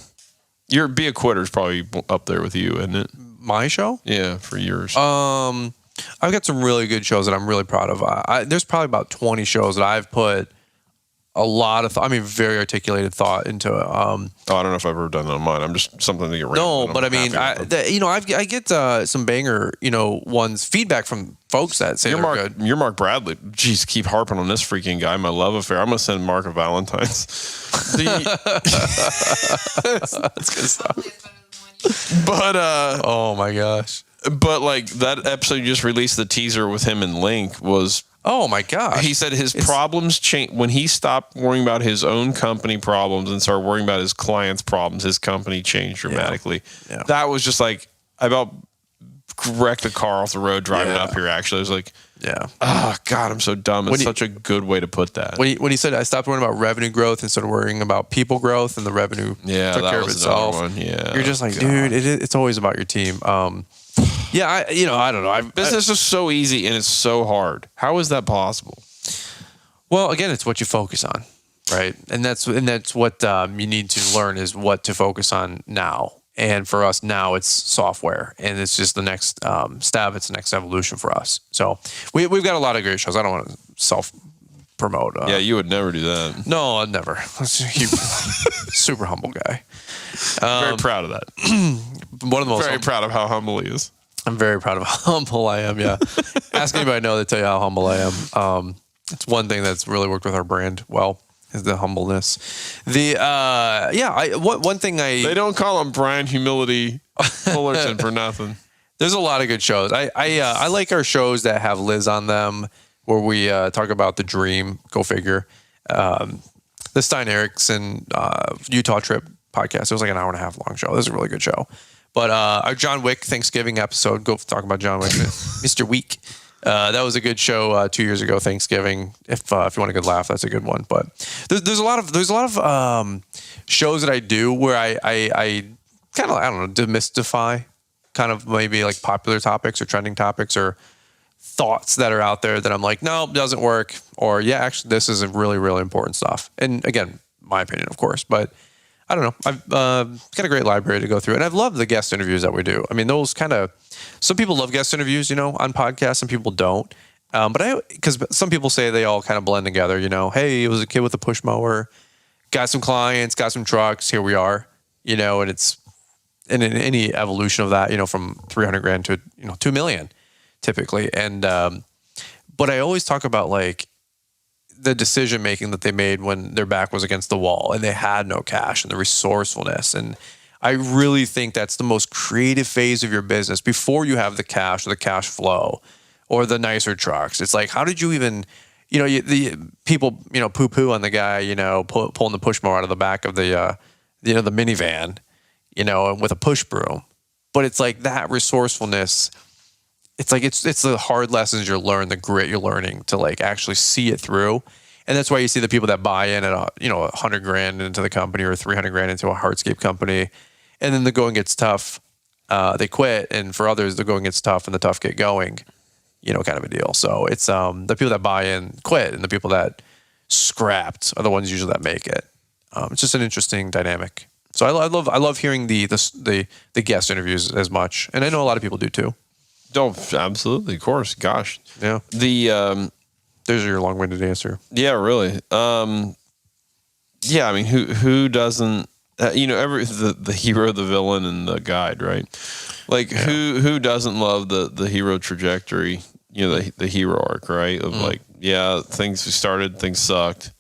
Your Be a Quitter's probably up there with you, isn't it? my show. Yeah, for yours. I've got some really good shows that I'm really proud of. There's probably about 20 shows that I've put a lot of, very articulated thought into. I don't know if I've ever done that on mine. I'm just something to get around. No, but I get some banger, ones feedback from folks that say they're good. You're Mark Bradley. Jeez, keep harping on this freaking guy. My love affair. I'm gonna send Mark a Valentine's. That's good stuff. Probably it's better than the one But Oh my gosh. but like that episode you just released, the teaser with him and Link was. Oh my gosh. He said his problems changed when he stopped worrying about his own company problems and started worrying about his clients' problems. His company changed dramatically. Yeah. That was just like I about wrecked a car off the road driving Yeah. up here. Actually, I was like, Yeah. oh God, I'm so dumb. It's When such a good way to put that. When he said I stopped worrying about revenue growth and started worrying about people growth, and the revenue Yeah, took that care of was another itself. one. Yeah. You're just like, God. dude, it's always about your team. Yeah, I don't know. Business is so easy and it's so hard. How is that possible? Well, again, it's what you focus on, right? And that's what you need to learn is what to focus on now. And for us now, it's software, and it's just the next step. It's the next evolution for us. So we've got a lot of great shows. I don't want to self promote. Yeah, you would never do that. No, I'd never. Super humble guy. Very proud of that. One of the most Very proud of how humble he is. I'm very proud of how humble I am. Yeah. Ask anybody I know, they tell you how humble I am. It's one thing that's really worked with our brand well is the humbleness. One thing They don't call him Brian Humility Fullerton for nothing. there's a lot of good shows. I like our shows that have Liz on them where we talk about the dream, go figure. The Stein Erickson Utah trip podcast. It was like an hour and a half long show. This is a really good show. But our John Wick Thanksgiving episode, go talk about John Wick, Mr. Week. That was a good show 2 years ago, Thanksgiving. If you want a good laugh, that's a good one. But there's a lot of shows that I do where I kind of, I don't know, demystify kind of maybe like popular topics or trending topics or thoughts that are out there that I'm like, no, it doesn't work. Or yeah, actually, this is a really, really important stuff. And again, my opinion, of course, but I don't know. I've got a great library to go through, and I've loved the guest interviews that we do. I mean, those kind of, some people love guest interviews, on podcasts, some people don't. Because some people say they all kind of blend together, hey, it was a kid with a push mower, got some clients, got some trucks, here we are, and it's, and in any evolution of that, from 300 grand to, 2 million typically. And, but I always talk about like, the decision making that they made when their back was against the wall and they had no cash and the resourcefulness. And I really think that's the most creative phase of your business before you have the cash or the cash flow or the nicer trucks. It's like, how did you even, the people, poo poo on the guy, pulling the push mower out of the back of the, the minivan, with a push broom. But it's like that resourcefulness. It's like it's the hard lessons you learn, the grit you're learning to like actually see it through, and that's why you see the people that buy in at 100 grand into the company or 300 grand into a hardscape company, and then the going gets tough, they quit, and for others the going gets tough and the tough get going, kind of a deal. So it's the people that buy in quit, and the people that scrapped are the ones usually that make it. It's just an interesting dynamic. So I love hearing the guest interviews as much, and I know a lot of people do too. Oh, absolutely, of course. Gosh, Yeah. There's your long-winded answer. Yeah, really. Yeah, I mean, who doesn't? The hero, the villain, and the guide, right? Like who doesn't love the hero trajectory? The hero arc, right? Of like, yeah, things started, things sucked,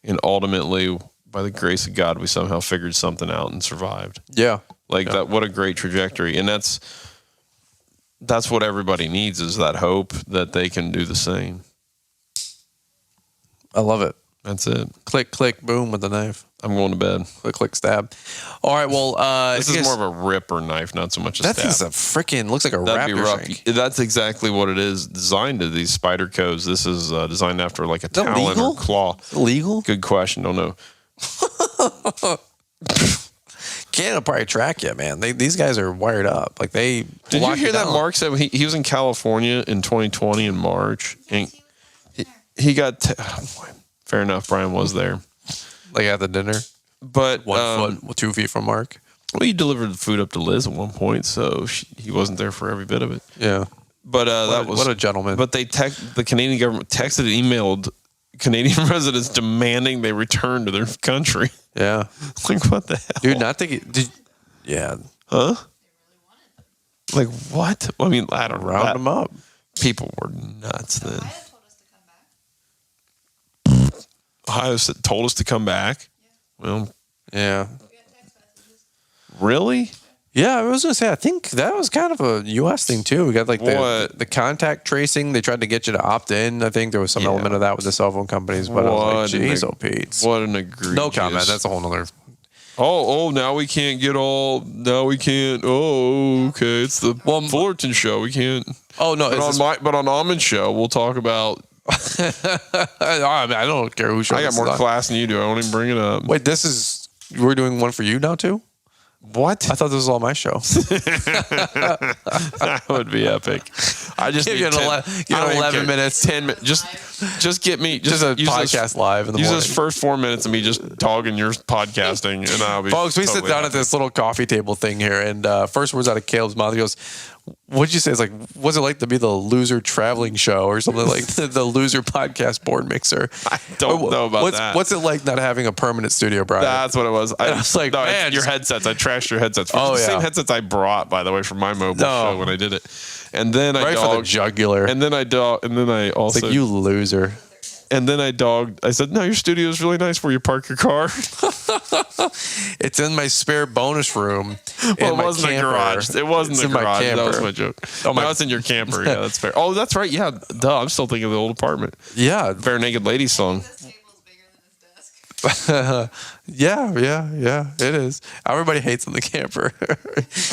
and ultimately, by the grace of God, we somehow figured something out and survived. Yeah. That. What a great trajectory, and that's what everybody needs is that hope that they can do the same. I love it. That's it. Click, click, boom with the knife. I'm going to bed. Click, click, stab. All right, well, this is more of a ripper knife, not so much a that stab. thing's a freaking, looks like a That'd be raptor rough. shank. That's exactly what it is. Designed to these spider codes. This is designed after like a that talon legal? or claw. Illegal? Good question. Don't know. Canada probably track you, man. These guys are wired up. Like they. Did you lock hear that down. Mark said he was in California in 2020 in March and he got fair enough. Brian was there, Like at the dinner, but 1 foot, 2 feet from Mark. well, he delivered the food up to Liz at one point, so he wasn't there for every bit of it. Yeah. But that was what a gentleman. But the Canadian government texted and emailed Canadian residents demanding they return to their country. Yeah. Like, what the hell? Dude, not thinking. Yeah. Huh? Like, what? I mean, I don't know. Round them up. People were nuts then. Ohio told us to come back. Ohio told us to come back. Well, Yeah. We got text messages. really? Yeah, I was gonna say. I think that was kind of a U.S. thing too. We got like the contact tracing. They tried to get you to opt in. I think there was some element of that with the cell phone companies. But I was like, "Jeez, oh Pete, what an egregious." No comment. That's a whole nother. Oh, now we can't get all. Now we can't. Oh, okay. It's the Fullerton show. We can't. Oh no, but on Almond's show, we'll talk about. I don't care who shows. I got more class than you do. I won't even bring it up. Wait, we're doing one for you now too? What? I thought this was all my show. That would be epic. I just need 11 minutes, 10 minutes. Just get me just a podcast live in the morning. Use those first 4 minutes of me just dogging your podcasting, and I'll be. Folks, we sit down at this little coffee table thing here, and first words out of Caleb's mouth, he goes, "What'd you say?" It's like, "What's it like to be the loser traveling show or something like the loser podcast board mixer?" I don't know about that. What's it like not having a permanent studio, Brian? That's what it was. I was like, man, your headsets. I trashed your headsets. Oh, the yeah. same headsets I brought, by the way, from my mobile show when I did it. And then I dogged for the jugular. And then I also. It's like, you loser. And then I said, "No, your studio is really nice where you park your car." It's in my spare bonus room. Well, it wasn't the garage. It wasn't the garage. That was my joke. No, it's in your camper. Yeah, that's fair. Oh, that's right. Yeah, duh. I'm still thinking of the old apartment. Yeah. Bare Naked Lady song. This table's bigger than his desk. Yeah, it is. Everybody hates in the camper.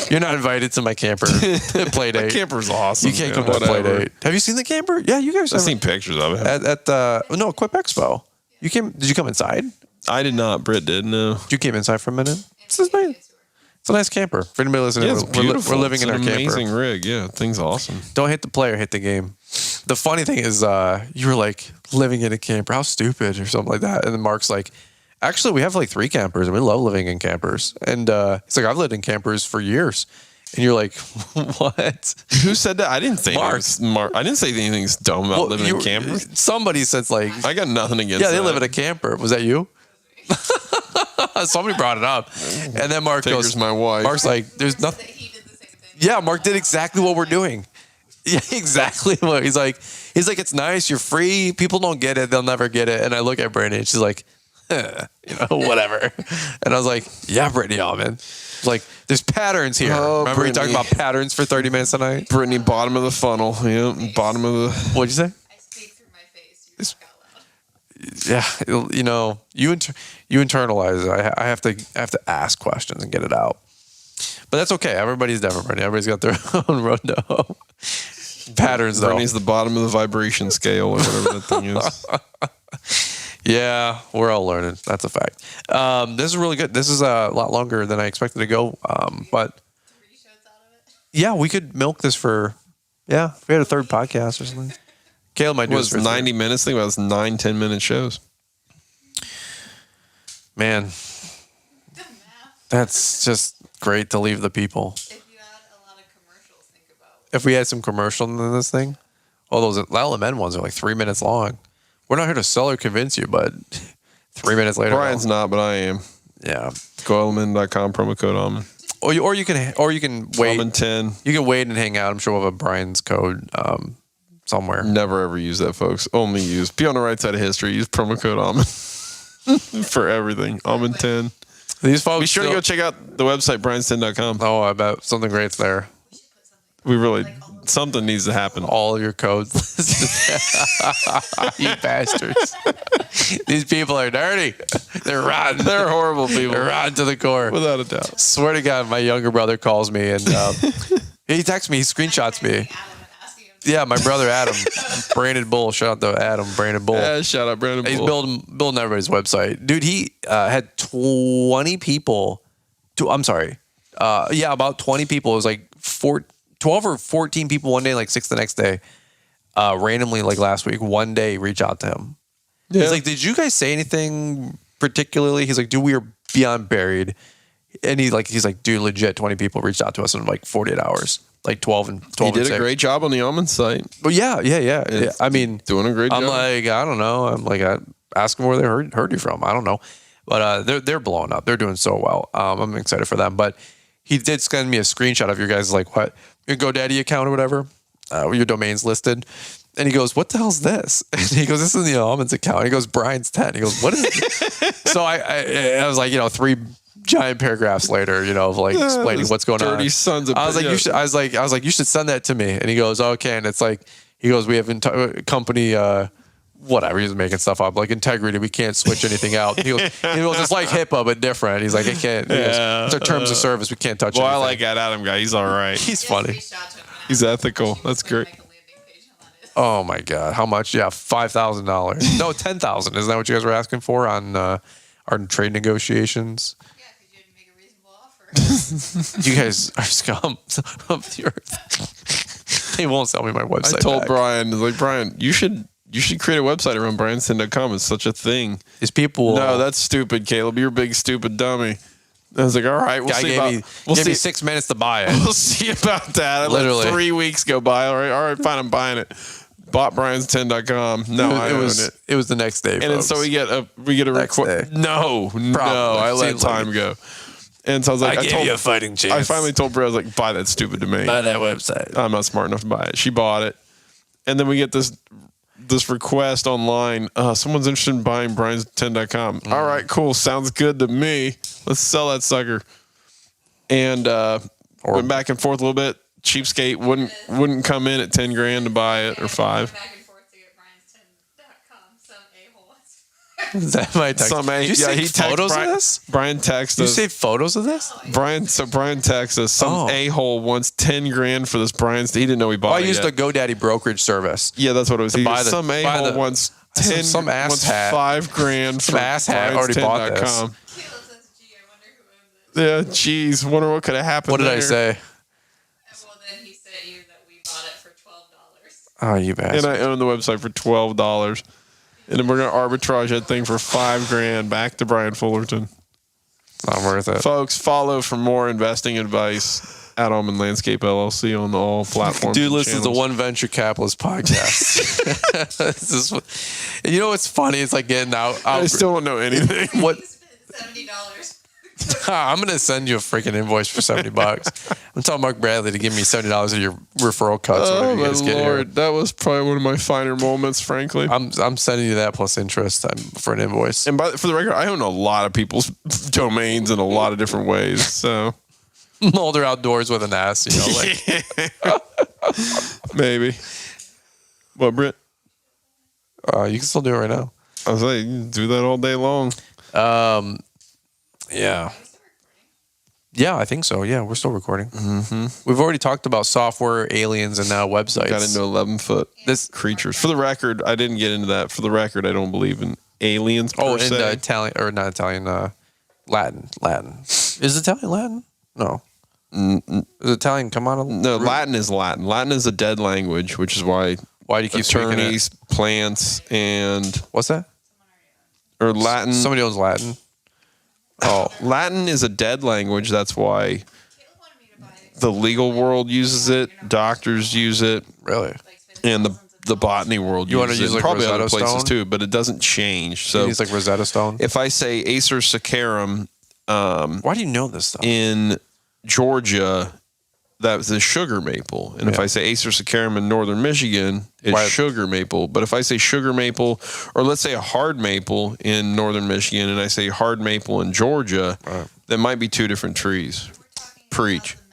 You're not invited to my camper play date. The camper's awesome. You can't come to the play date. Have you seen the camper? Yeah, you guys. I've seen pictures of it. At Quip Expo. You came? Did you come inside? I did not. Britt did. No. You came inside for a minute. It's nice. It's a nice camper. For anybody listening, it's beautiful. We're living in our camper. Amazing rig. Yeah, thing's awesome. Don't hit the player, hit the game. The funny thing is, you were like living in a camper. How stupid, or something like that. And then Mark's like, actually, we have like 3 campers, and we love living in campers. And it's like, I've lived in campers for years. And you're like, what? Who said that? I didn't say Mark. I didn't say anything's dumb about living in campers. Somebody said like, I got nothing against. Yeah, they live in a camper. Was that you? Somebody brought it up, and then Mark goes, "My wife." Mark's like, "There's nothing." He did the same thing. Yeah, Mark did exactly what we're doing. Yeah, exactly what he's like. It's nice. You're free. People don't get it. They'll never get it. And I look at Brittany, and she's like, whatever. And I was like, yeah, Brittany Allman. Like, there's patterns here. Remember we talked about patterns for 30 minutes tonight? Brittany, bottom of the funnel. Yeah, bottom of the. What'd you say? I speak through my face. You talk out loud. Yeah, you internalize it. I have to ask questions and get it out. But that's okay. Everybody's different. Everybody's got their own road to hoe. Patterns, though. Brittany's the bottom of the vibration scale, or whatever that thing is. Yeah, we're all learning. That's a fact. This is really good. This is a lot longer than I expected to go. But 3 shows out of it. yeah, we could milk this for. Yeah, if we had a third podcast or something. Caleb might do this for 90 minutes. Think about this 9-10 minute shows. Man, that's just great to leave the people. If you had a lot of commercials, think about If we had some commercial in this thing, all those LMN ones are like 3 minutes long. We're not here to sell or convince you, but 3 minutes later. Brian's not, but I am. Yeah. Go LMN.com, promo code Almond. Or you can wait. Almond 10. You can wait and hang out. I'm sure we'll have a Brian's code somewhere. Never ever use that, folks. Only be on the right side of history. Use promo code Almond for everything. Almond 10. These folks. Be sure to go check out the website, brians10.com. Oh, I bet something great's there. We really, something needs to happen. All of your codes. You bastards. These people are dirty. They're rotten. They're horrible people. They're rotten to the core. Without a doubt. Swear to God, my younger brother calls me and he texts me, he screenshots me. Yeah, my brother Adam, Brandon Bull. Shout out to Adam, Brandon Bull. Yeah, shout out Brandon He's Bull. building everybody's website. Dude, he had 20 people. About 20 people. It was like 12 or 14 people one day, like 6 the next day. Randomly, like last week, one day reach out to him. Yeah. He's like, did you guys say anything particularly? He's like, dude, we are beyond buried. And he's like, dude, legit 20 people reached out to us in like 48 hours. Like 12 and 12. He did a great job on the Almond site. But yeah. I mean, doing a great job. I'm like, I don't know. I'm like, I ask them where they heard you from. I don't know. But they're blowing up. They're doing so well. I'm excited for them. But he did send me a screenshot of your guys' like what your GoDaddy account or whatever, where your domain's listed. And he goes, what the hell's this? And he goes, this is the Almonds account. And he goes, Brian's 10. He goes, what is it? So I was like, 3 giant paragraphs later, of like explaining what's going on. Dirty sons of. I was like, you should send that to me. And he goes, okay. And it's like, he goes, we have company, whatever. He's making stuff up like integrity. We can't switch anything out. He goes, it's like HIPAA, but different. He's like, I can't. He goes, it's our terms of service. We can't touch Well, anything. I like that Adam guy. He's all right. He's funny. He's ethical. That's great. Oh my God. How much? Yeah. $5,000. No, $10,000. Isn't that what you guys were asking for on our trade negotiations? Yeah, because you didn't make a reasonable offer. You guys are scum of the earth. They won't sell me my website. I told back. Brian, you should create a website around briansin.com. It's such a thing. These people. No, that's stupid, Caleb. You're a big stupid dummy. I was like, all right, we'll see about. We'll gave see. me 6 minutes to buy it. We'll see about that. I Literally. let 3 weeks go by. All right, fine, I'm buying it. Bought briansin.com. No, I own it. It was the next day. And then, folks. so we get a Next request. day. No, I let time go. And so I was like, I gave you a fighting chance. I finally told Bri, I was like, buy that stupid domain. Buy that website. I'm not smart enough to buy it. She bought it. And then we get this request online. Someone's interested in buying briansin.com. All right, cool. Sounds good to me. Let's sell that sucker. And went back and forth a little bit. Cheapskate wouldn't come in at $10,000 to buy it or $5. Back and forth to get briansin.com. Some a-hole. Is that my text? Did you save photos of this? Brian texted You us. save photos of this? Brian texted us. Some a-hole wants $10,000 for this Brian. He didn't know he bought it. I used yet. the GoDaddy brokerage service. Yeah, that's what it was. Some a-hole wants some ass wants hat. $5,000 Some ass hat already bought this. Caleb says, gee, I wonder who owns it. Yeah, geez. Wonder what could have happened. What did I there. say? Well, then he said you that we bought it for $12. Oh, you bastard. And I own the website for $12. And then we're gonna arbitrage that thing for $5,000 back to Brian Fullerton. Not worth it. Folks, follow for more investing advice at Almond Landscape LLC on all platforms. Dude and listens to channels. One Venture Capitalist podcast. You know what's funny? It's like getting out. I still don't know anything. What? You spent $70. I'm gonna send you a freaking invoice for $70. I'm telling Mark Bradley to give me $70 of your referral cuts. Oh whenever you my guys get here. lord, that was probably one of my finer moments, frankly. I'm sending you that plus interest for an invoice. And for the record, I own a lot of people's domains in a lot of different ways. So Mulder Outdoors with an S, maybe. What, Britt? You can still do it right now. I was like, you can do that all day long. Yeah. Yeah, I think so. Yeah, we're still recording. Mm-hmm. We've already talked about software, aliens, and now websites. Got into 11-foot creatures. For the record, I didn't get into that. For the record, I don't believe in aliens per se. and Italian, or not Italian, Latin. Is Italian Latin? No. Is Italian come out of... No, Latin is Latin. Latin is a dead language, which is why Why do you keep speaking attorneys, it? plants, and... What's that? Or Latin. Somebody owns Latin. Oh, Latin is a dead language. That's why Caleb wanted me to buy it. the legal world uses it, doctors use it, Really? and the botany world You wanna uses it. use, like, Probably other Rosetta places Stone? too, but it doesn't change. So He's like Rosetta Stone. if I say Acer saccharum Why do you know this stuff? in Georgia, that's a sugar maple. And if I say Acer saccharum in northern Michigan, it's Why- sugar maple. But if I say sugar maple, or let's say a hard maple in northern Michigan, and I say hard maple in Georgia, that might be two different trees. We're talking Preach. about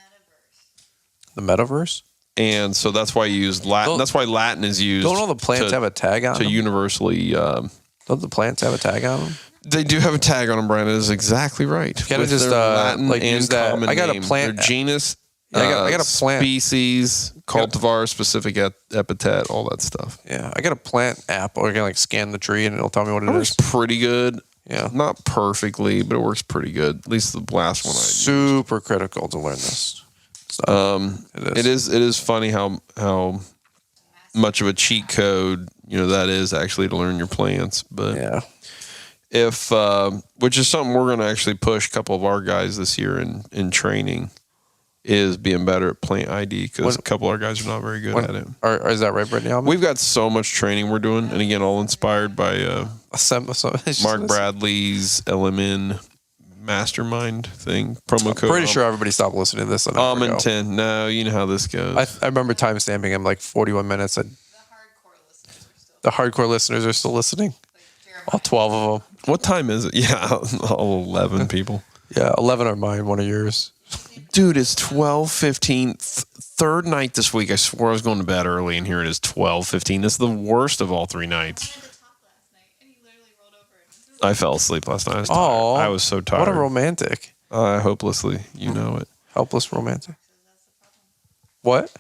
the metaverse. The metaverse? And so that's why you use Latin. Don't- That's why Latin is used. Don't all the plants to, have a tag on to them? universally? Don't the plants have a tag on them? They do have a tag on them, Brian. That is exactly right. Gotta With just, their Latin like, and use that. common I got a name. plant- Their genus. Yeah, I got a plant. Species, cultivar, specific epithet, all that stuff. Yeah, I got a plant app where I can like scan the tree and it'll tell me what It it works is. pretty good. Yeah. Not perfectly, but it works pretty good. At least the last one I used. Super critical to learn this. So, It is funny how much of a cheat code that is actually to learn your plants. But Yeah. if which is something we're going to actually push a couple of our guys this year in training, is being better at plant ID, because a couple of our guys are not very good at it. Or is that right, Brittany? We've got so much training we're doing, and again, all inspired by Mark Bradley's LMN mastermind thing. Promo code. Pretty sure everybody stopped listening to this. Almond 10. No, you know how this goes. I remember time stamping him like 41 minutes. The hardcore listeners are still listening. Jeremiah. All 12 of them. What time is it? Yeah, all 11 people. Yeah, 11 are mine, one of yours. Dude, it's 12:15. Third night this week. I swore I was going to bed early, and here it is 12:15. This is the worst of all 3 nights. I fell asleep last night. I was so tired. What a romantic. Hopelessly, you know it. Helpless romantic. What?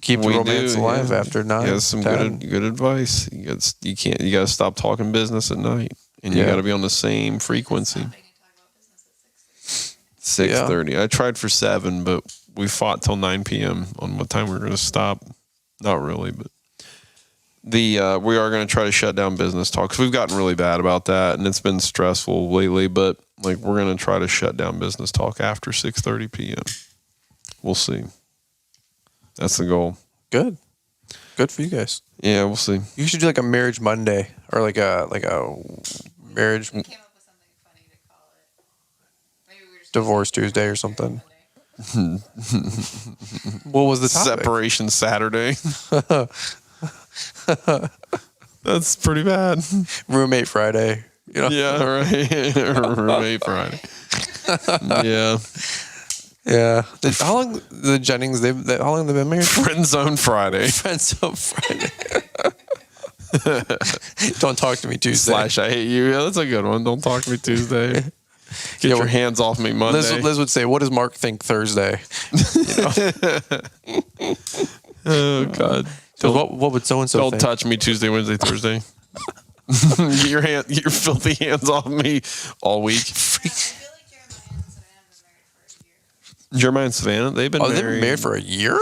Keep the romance alive after 9. Yeah, some 10. good advice. You got to stop talking business at night, and you got to be on the same frequency. 6:30. I tried for 7, but we fought till 9 p.m. on what time we were going to stop. Not really, but we are going to try to shut down business talk because we've gotten really bad about that, and it's been stressful lately. But like, we're going to try to shut down business talk after 6:30 p.m. We'll see. That's the goal. Good for you guys. Yeah, we'll see. You should do like a marriage Monday or like a marriage We came up with something funny to call it. Maybe we were just divorce Tuesday or something. What was the topic? Separation Saturday. That's pretty bad. Roommate Friday. You know? Yeah, right. Roommate Friday. Yeah. Yeah. How long the Jennings? How long have they been married? Friend Zone Friday. Friends on Friday. Don't talk to me Tuesday. / I hate you. Yeah, that's a good one. Don't talk to me Tuesday. Get your hands off me Monday. Liz would say, "What does Mark think Thursday?" Oh God. So what would so and so Don't think? touch me Tuesday, Wednesday, Thursday. Get your filthy hands off me all week. I feel like Jeremiah and Savannah have been married for a year. Jeremiah and Savannah, they've been They've been married for a year?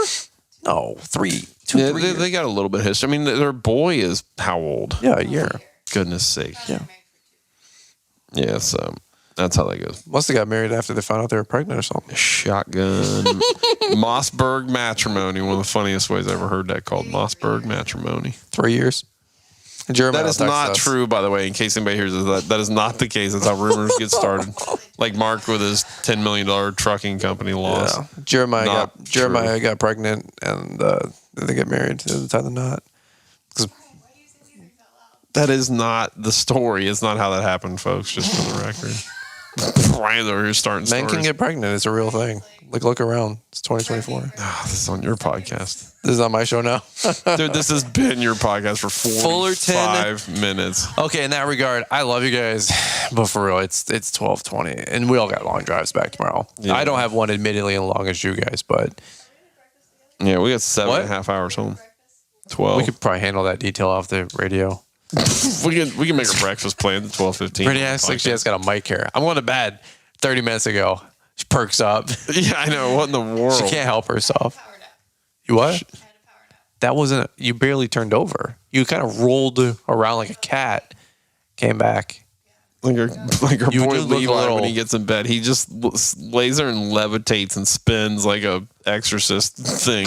No, 3 years. They got a little bit of history. I mean, their boy is how old? Yeah, a year. Goodness sake. They've been married for 2. Yeah, so that's how that goes. Must have got married after they found out they were pregnant or something. Shotgun. Mossberg matrimony. One of the funniest ways I ever heard that called. Mossberg matrimony. 3 years. Jeremiah That is not true, by the way, in case anybody hears this. That is not the case. That's how rumors get started. Like Mark with his $10 million trucking company loss. Yeah. Jeremiah Not got pregnant and they get married at the time of the knot. That is not the story. It's not how that happened, folks, just for the record. Ryan's over here starting Men stories. can get pregnant. It's a real thing. Like, look around. It's 2024. This is on your podcast. This is on my show now. Dude, this has been your podcast for 45 minutes. Okay, in that regard, I love you guys, but for real, it's 12:20, and we all got long drives back tomorrow. Yeah. I don't have one admittedly as long as you guys, but Yeah, we got 7.5 What? hours home. 12. we could probably handle that detail off the radio. we can make a breakfast plan at 12:15. Brittany acts like she has got a mic here. I'm going to bed 30 minutes ago. She perks up. Yeah, I know. What in the world? She can't help herself. Power nap. You what? I had a power nap. That wasn't. You barely turned over. You kind of rolled around like a cat. Came back. Like our You boy do look a Levi, little- when he gets in bed, he just lays there and levitates and spins like a exorcist thing.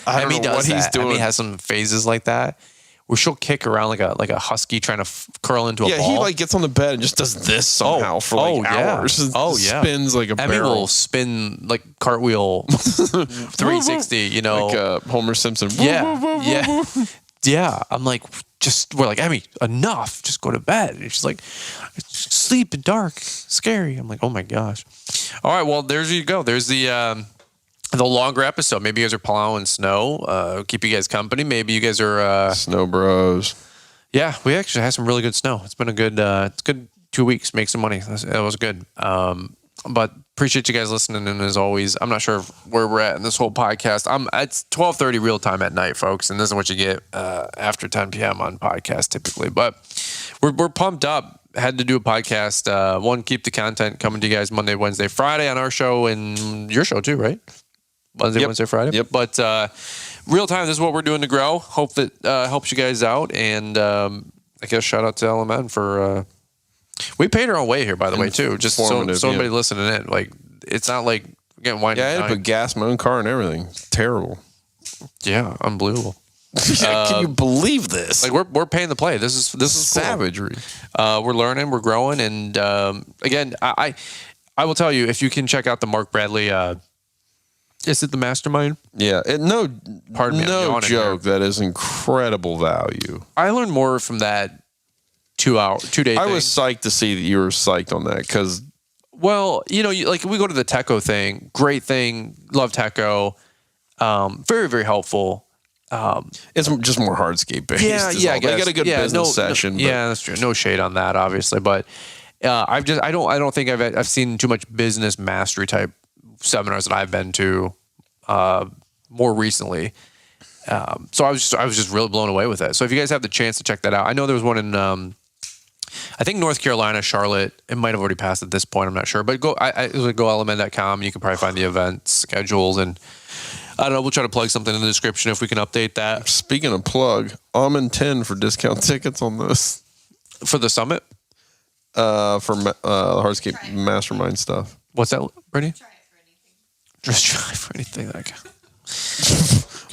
I don't know what he's doing. Emmy has some phases like that where she'll kick around like a husky trying to curl into a ball. he like gets on the bed and just does this somehow for hours. Spins like a Emmy barrel. will spin like cartwheel 360. You know, Like Homer Simpson. Yeah. I'm like, we're like, Emmy, enough. Just go to bed. And she's like, sleep in dark, scary. I'm like, oh my gosh. All right, well, there's you go. There's the longer episode. Maybe you guys are plowing snow. Keep you guys company. Maybe you guys are Snow Bros. Yeah, we actually had some really good snow. It's been a good 2 weeks. Make some money. It was good. But appreciate you guys listening. And as always, I'm not sure where we're at in this whole podcast. It's 12:30 real time at night, folks, and this is what you get after 10 p.m. on podcast typically. But we're pumped up. Had to do a podcast. Keep the content coming to you guys Monday, Wednesday, Friday on our show and your show too, right? Wednesday, Friday. Yep. But real time, this is what we're doing to grow. Hope that helps you guys out. And I guess shout out to LMN for we paid our own way here, by the way, too. Just so somebody listening in. Like, it's not like we're getting wine. Yeah, I had to put gas in my own car and everything. It's terrible. Yeah, unbelievable. Can you believe this? Like we're paying the play. This is cool. Savagery. We're learning, we're growing, and again, I will tell you, if you can check out the Mark Bradley. Is it the Mastermind? Yeah. Pardon me, I'm No yawning joke. That is incredible value. I learned more from that 2-day I thing. was psyched to see that you were psyched on that because, well, like we go to the Techo thing, great thing, love Techo, very, very helpful. it's just more hardscape based. Yeah, is yeah, all. I guess. They got a good business session. But yeah, that's true. No shade on that, obviously, but I don't think I've seen too much business mastery type seminars that I've been to more recently. So I was just really blown away with it. So if you guys have the chance to check that out, I know there was one in I think North Carolina, Charlotte. It might have already passed at this point. I'm not sure, but it was go LMN.com. You can probably find the event schedules, and I don't know. We'll try to plug something in the description if we can update that. Speaking of plug, I'm in 10 for discount tickets on this For the summit. for hardscape mastermind stuff. What's that, Brittany? Try it for anything. Just try for anything like.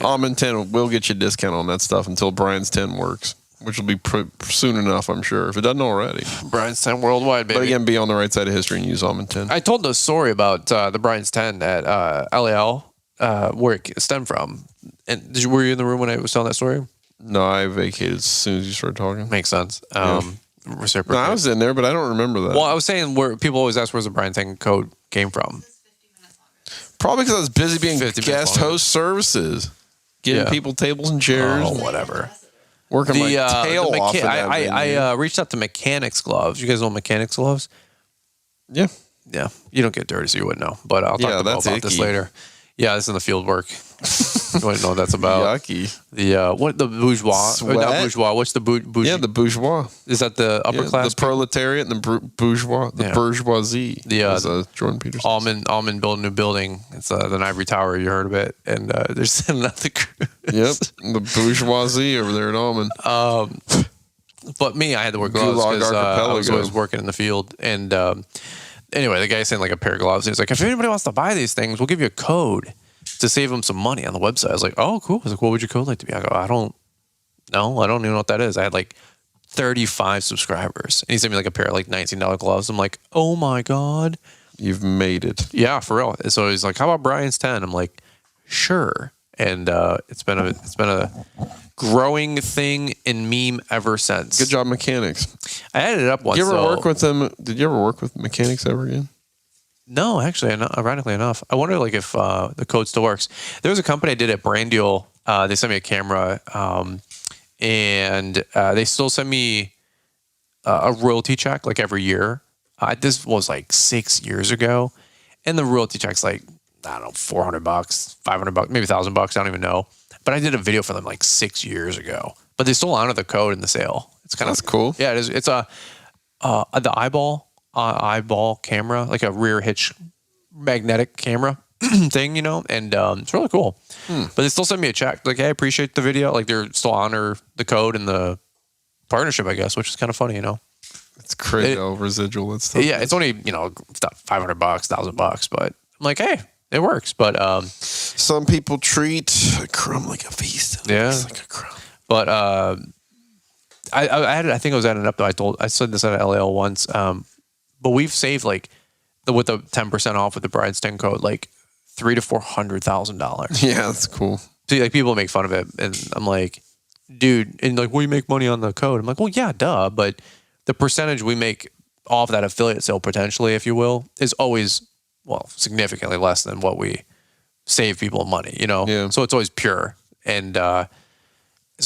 I'm in 10. We'll get you a discount on that stuff until Brian's 10 works, which will be soon enough, I'm sure, if it doesn't already. Brian's 10 worldwide, baby. But again, be on the right side of history and use Almond 10. I told the story about the Brian's 10 at LAL, where it stemmed from. And were you in the room when I was telling that story? No, I vacated as soon as you started talking. Makes sense. Reciprocal. No, I was in there, but I don't remember that. Well, I was saying where people always ask where's the Brian 10 code came from. This is 50 minutes longer. Probably because I was busy being 50 minutes guest longer. host services, getting Yeah. people tables and chairs, Oh, whatever. working my tail off. In that I venue. reached out to Mechanics Gloves. You guys know Mechanics Gloves? Yeah. Yeah. You don't get dirty, so you wouldn't know. But I'll talk to Mo that's about this icky. later. Yeah, this is in the field work. You wouldn't know what that's about. Yucky. The bourgeois? Or not Sweat? bourgeois. What's the bourgeois? Yeah, the bourgeois. Is that the upper Yeah, class? the proletariat and the bourgeois. The Yeah. bourgeoisie. The, Jordan Peterson. Almond built a new building. It's the Ivory Tower. You heard of it? And they're sending out the crews. Yep. The bourgeoisie over there at Almond. But me, I had to wear gloves Gulag because I was Archipelago. always working in the field. And anyway, the guy sent like a pair of gloves. He's like, if anybody wants to buy these things, we'll give you a code to save them some money on the website. I was like, oh, cool. I was like, what would your code like to be? I go, I don't even know what that is. I had like 35 subscribers. And he sent me like a pair of like $19 gloves. I'm like, oh my God. You've made it. Yeah, for real. So he's like, how about Brian's 10? I'm like, sure. And it's been a growing thing in meme ever since. Good job, mechanics. I added it up once. Did you ever though. work with them? Did you ever work with mechanics ever again? No, actually, ironically enough, I wonder like if the code still works. There was a company I did at Brand Deal. They sent me a camera, and they still send me a royalty check like every year. This was like 6 years ago, and the royalty check's like, I don't know, $400, $500, maybe $1,000. I don't even know. But I did a video for them like 6 years ago. But they still honor the code in the sale. It's kind of That's cool. Yeah, it is. It's the eyeball camera, like a rear hitch magnetic camera thing, and it's really cool. But they still send me a check. Like, hey, I appreciate the video. Like, they're still honor the code and the partnership, I guess, which is kind of funny, It's crazy residual and stuff. Yeah, it's only, $500, $1,000, but I'm like, hey, it works. But Some people treat a crumb like a feast. And Yeah. it's like a crumb. But I think I was adding up though. I said this at LAL once. But we've saved like with the 10% off with the Brian's 10 code, like $300,000 to $400,000. Yeah, that's cool. See, like people make fun of it, and I'm like, dude, and like, well, you make money on the code. I'm like, well, yeah, duh, but the percentage we make off that affiliate sale potentially, if you will, is always significantly less than what we save people money. Yeah. So it's always pure, and so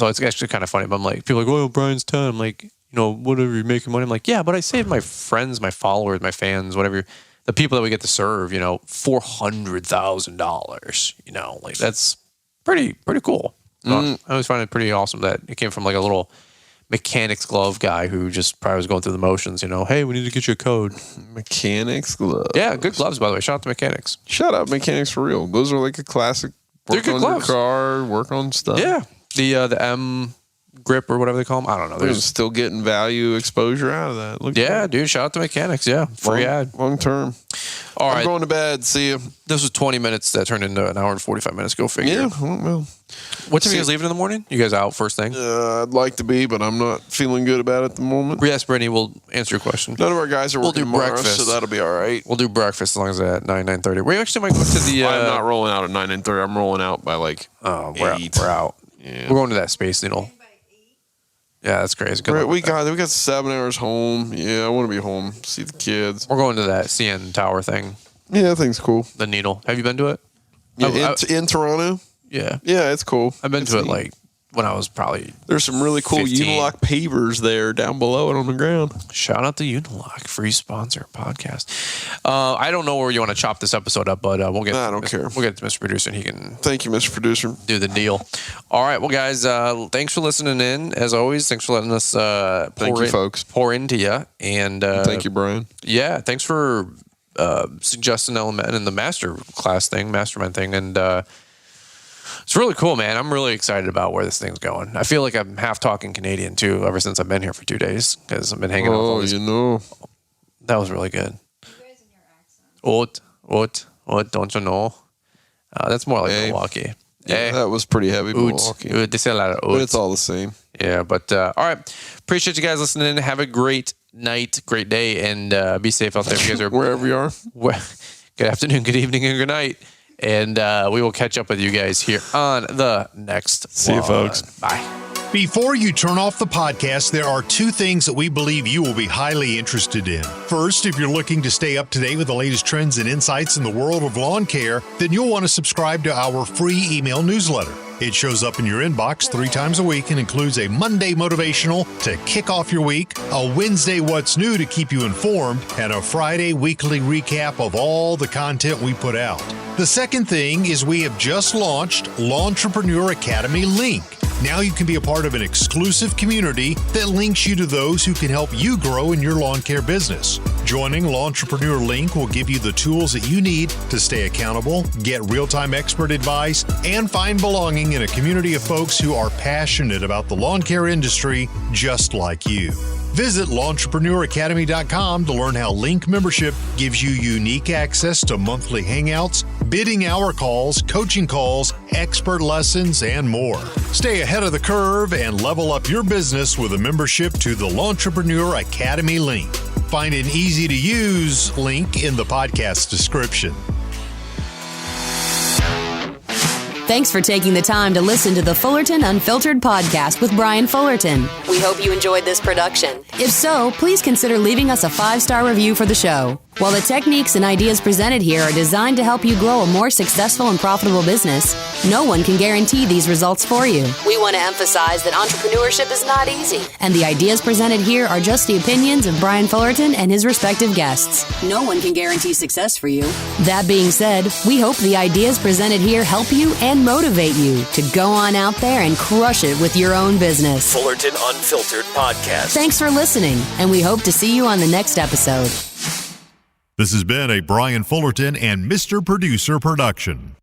it's actually kind of funny. But I'm like, people are like, oh, Brian's 10. I'm like, whatever you're making money. I'm like, yeah, but I saved my friends, my followers, my fans, whatever, the people that we get to serve, $400,000. Like that's pretty cool. I always find it pretty awesome that it came from like a little mechanics glove guy who just probably was going through the motions. Hey, we need to get you a code. Mechanics gloves. Yeah, good gloves by the way. Shout out to mechanics. Shout out mechanics for real. Those are like a classic. They're Work good on gloves. your car, work on stuff. Yeah, the M grip or whatever they call them. I don't know. They're still getting value exposure out of that. Look, Yeah, dude. Shout out to mechanics. Yeah, free ad. long term. All I'm right. going to bed. See you. This was 20 minutes that turned into an hour and 45 minutes. Go figure. Yeah. Well, What time are you guys leaving in the morning? You guys out first thing? I'd like to be, but I'm not feeling good about it at the moment. Yes, Brittany, we'll answer your question. None of our guys are We'll working do tomorrow, breakfast. so that'll be all right. We'll do breakfast as long as at 9:30. We actually might go to the. I'm not rolling out at 9 and 30. I'm rolling out by like Oh, we're 8. out. Yeah. We're going to that Space Needle. By 8. Yeah, that's crazy. Good Right, luck we with that. got 7 hours home. Yeah, I want to be home, see the kids. We're going to that CN Tower thing, Yeah, that thing's cool. the Needle. Have you been to it? Yeah, in Toronto. Yeah. Yeah, it's cool. I've been It's to it neat. like when I was probably There's some really cool 15. Unilock pavers there down below and on the ground. shout out to Unilock, free sponsor podcast. I don't know where you want to chop this episode up, but we'll get. I don't care. We'll get to Mr. Producer and he can Thank you, Mr. Producer. do the deal. All right, well, guys, thanks for listening in. As always, thanks for letting us Thank you, folks. pour into you. And Thank you, Brian. Yeah, thanks for suggesting LMN and the mastermind thing, and it's really cool, man. I'm really excited about where this thing's going. I feel like I'm half talking Canadian too ever since I've been here for 2 days because I've been hanging out with all these. That was really good. You guys in your accent. What, don't you know? That's more like Hey. Milwaukee. Yeah, that was pretty heavy. Milwaukee. They say a lot of But it's all the same. Yeah, but all right. Appreciate you guys listening. Have a great night, great day, and be safe out there. If you guys are Wherever you are. Good afternoon, good evening, and good night. And we will catch up with you guys here on the next See you, one. folks. Bye. Before you turn off the podcast, there are 2 things that we believe you will be highly interested in. First, if you're looking to stay up to date with the latest trends and insights in the world of lawn care, then you'll want to subscribe to our free email newsletter. It shows up in your inbox 3 times a week and includes a Monday motivational to kick off your week, a Wednesday what's new to keep you informed, and a Friday weekly recap of all the content we put out. The second thing is we have just launched Lawntrepreneur Academy Link. Now you can be a part of an exclusive community that links you to those who can help you grow in your lawn care business. Joining Lawntrepreneur Link will give you the tools that you need to stay accountable, get real-time expert advice, and find belonging in a community of folks who are passionate about the lawn care industry just like you. Visit LawnTrepreneurAcademy.com to learn how Link membership gives you unique access to monthly hangouts, bidding hour calls, coaching calls, expert lessons, and more. Stay ahead of the curve and level up your business with a membership to the Lawntrepreneur Academy Link. Find an easy-to-use link in the podcast description. Thanks for taking the time to listen to the Fullerton Unfiltered podcast with Brian Fullerton. We hope you enjoyed this production. If so, please consider leaving us a 5-star review for the show. While the techniques and ideas presented here are designed to help you grow a more successful and profitable business, no one can guarantee these results for you. We want to emphasize that entrepreneurship is not easy, and the ideas presented here are just the opinions of Brian Fullerton and his respective guests. No one can guarantee success for you. That being said, we hope the ideas presented here help you and motivate you to go on out there and crush it with your own business. Fullerton Unfiltered Podcast. Thanks for listening, and we hope to see you on the next episode. This has been a Brian Fullerton and Mr. Producer production.